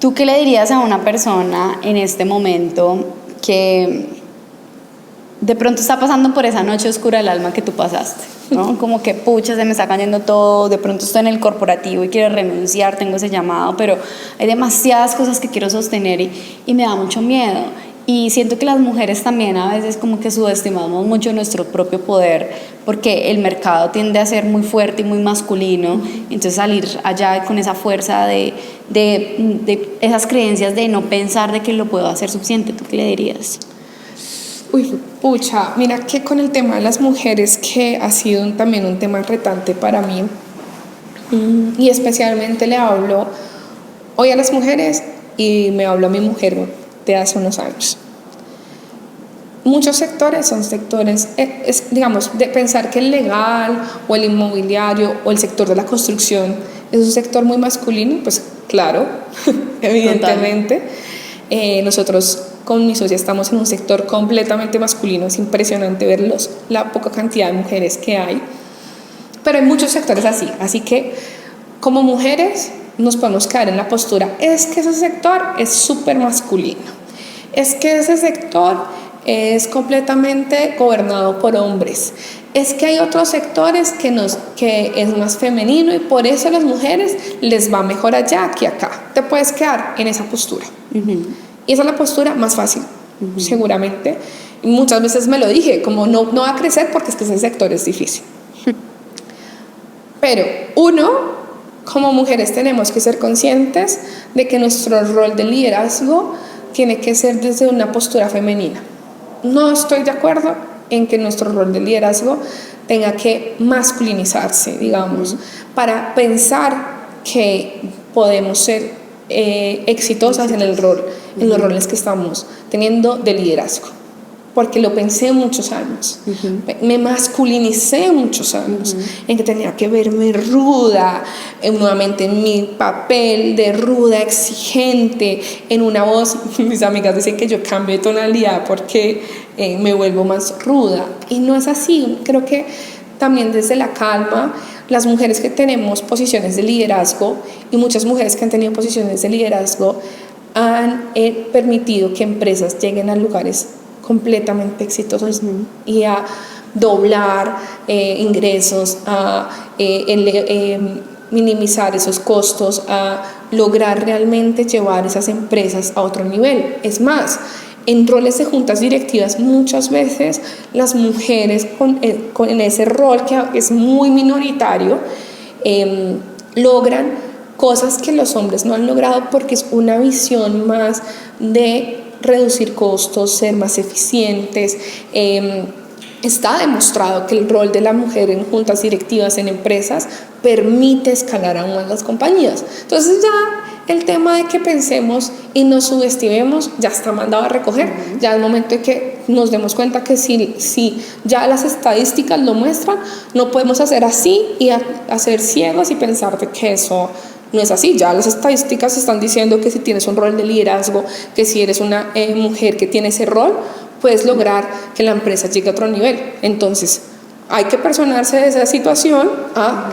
¿tú qué le dirías a una persona en este momento que de pronto está pasando por esa noche oscura del alma que tú pasaste, ¿no? Como que pucha, se me está cayendo todo, de pronto estoy en el corporativo y quiero renunciar, tengo ese llamado, pero hay demasiadas cosas que quiero sostener y me da mucho miedo? Y siento que las mujeres también a veces como que subestimamos mucho nuestro propio poder, porque el mercado tiende a ser muy fuerte y muy masculino. Entonces salir allá con esa fuerza de esas creencias de no pensar de que lo puedo hacer suficiente, ¿tú qué le dirías? Pucha, mira que con el tema de las mujeres, que ha sido también un tema retante para mí, y especialmente le hablo hoy a las mujeres y me hablo a mi mujer de hace unos años. Muchos sectores son sectores, digamos, de pensar que el legal o el inmobiliario o el sector de la construcción es un sector muy masculino, pues claro, evidentemente. Nosotros con mi socia estamos en un sector completamente masculino, es impresionante ver la poca cantidad de mujeres que hay, pero hay muchos sectores así que como mujeres nos podemos caer en la postura, es que ese sector es súper masculino, es que ese sector es completamente gobernado por hombres, es que hay otros sectores que es más femenino y por eso a las mujeres les va mejor allá que acá. Te puedes quedar en esa postura. Y esa es la postura más fácil, seguramente. Y muchas veces me lo dije, como no va a crecer porque es que ese sector es difícil. Pero como mujeres tenemos que ser conscientes de que nuestro rol de liderazgo tiene que ser desde una postura femenina. No estoy de acuerdo en que nuestro rol de liderazgo tenga que masculinizarse, digamos, para pensar que podemos ser exitosas en los roles que estamos teniendo de liderazgo, porque lo pensé muchos años, me masculinicé muchos años, en que tenía que verme ruda, nuevamente en mi papel de ruda, exigente, en una voz. Mis amigas dicen que yo cambio de tonalidad porque me vuelvo más ruda, y no es así. Creo que también desde la calma, las mujeres que tenemos posiciones de liderazgo, y muchas mujeres que han tenido posiciones de liderazgo, han permitido que empresas lleguen a lugares completamente exitosos y a doblar ingresos, a minimizar esos costos, a lograr realmente llevar esas empresas a otro nivel. Es más, en roles de juntas directivas muchas veces las mujeres con ese rol que es muy minoritario logran cosas que los hombres no han logrado porque es una visión más de reducir costos, ser más eficientes. Está demostrado que el rol de la mujer en juntas directivas en empresas permite escalar aún más las compañías. Entonces ya el tema de que pensemos y nos subestimemos ya está mandado a recoger. Ya el momento de que nos demos cuenta que si ya las estadísticas lo muestran, no podemos hacer así y hacer ciegos y pensar de que eso no es así. Ya las estadísticas están diciendo que si tienes un rol de liderazgo, que si eres una mujer que tiene ese rol, puedes lograr que la empresa llegue a otro nivel. Entonces hay que personarse de esa situación.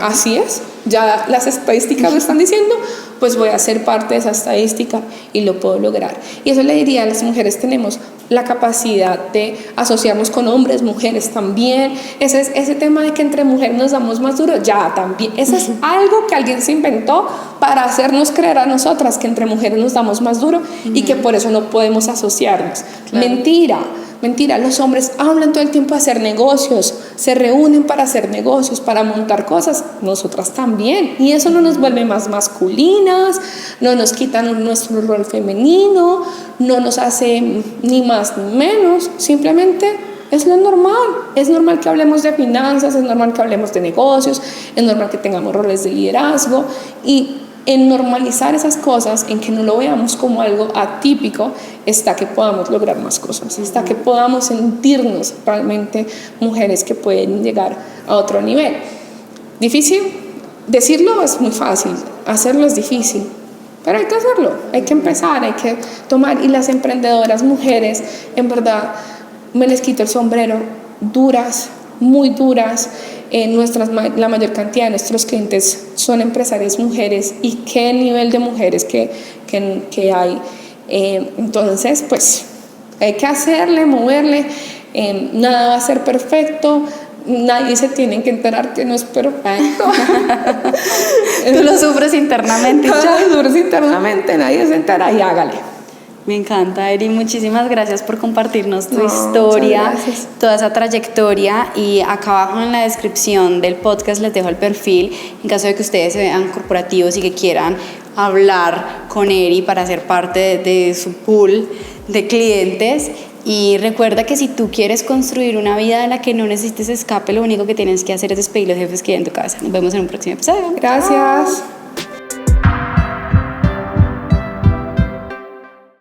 Así es, ya las estadísticas lo están diciendo, pues voy a ser parte de esa estadística y lo puedo lograr. Y eso le diría a las mujeres: tenemos la capacidad de asociarnos con hombres, mujeres también. Ese tema de que entre mujeres nos damos más duro, ya también, eso es algo que alguien se inventó para hacernos creer a nosotras que entre mujeres nos damos más duro y que por eso no podemos asociarnos. Claro. Mentira, los hombres hablan todo el tiempo de hacer negocios, se reúnen para hacer negocios, para montar cosas, nosotras también, y eso no nos vuelve más masculinas, no nos quitan nuestro rol femenino, no nos hace ni más ni menos, simplemente es lo normal que hablemos de finanzas, es normal que hablemos de negocios, es normal que tengamos roles de liderazgo, y en normalizar esas cosas, en que no lo veamos como algo atípico, está que podamos lograr más cosas, está que podamos sentirnos realmente mujeres que pueden llegar a otro nivel. ¿Difícil? Decirlo es muy fácil, hacerlo es difícil, pero hay que hacerlo, hay que empezar, hay que tomar. Y las emprendedoras mujeres, en verdad, me les quito el sombrero, duras, muy duras. La mayor cantidad de nuestros clientes son empresarias mujeres, y qué nivel de mujeres que hay. Entonces, pues hay que hacerle, moverle. Nada va a ser perfecto, nadie se tiene que enterar que no es perfecto. Tú lo sufres internamente. Lo sufres internamente, nadie se entera, y hágale. Me encanta, Eri, muchísimas gracias por compartirnos tu historia, toda esa trayectoria. Y acá abajo en la descripción del podcast les dejo el perfil en caso de que ustedes se vean corporativos y que quieran hablar con Eri para ser parte de su pool de clientes. Y recuerda que si tú quieres construir una vida de la que no necesites escape, lo único que tienes que hacer es despedir los jefes que hay en tu cabeza. Nos vemos en un próximo episodio. Gracias.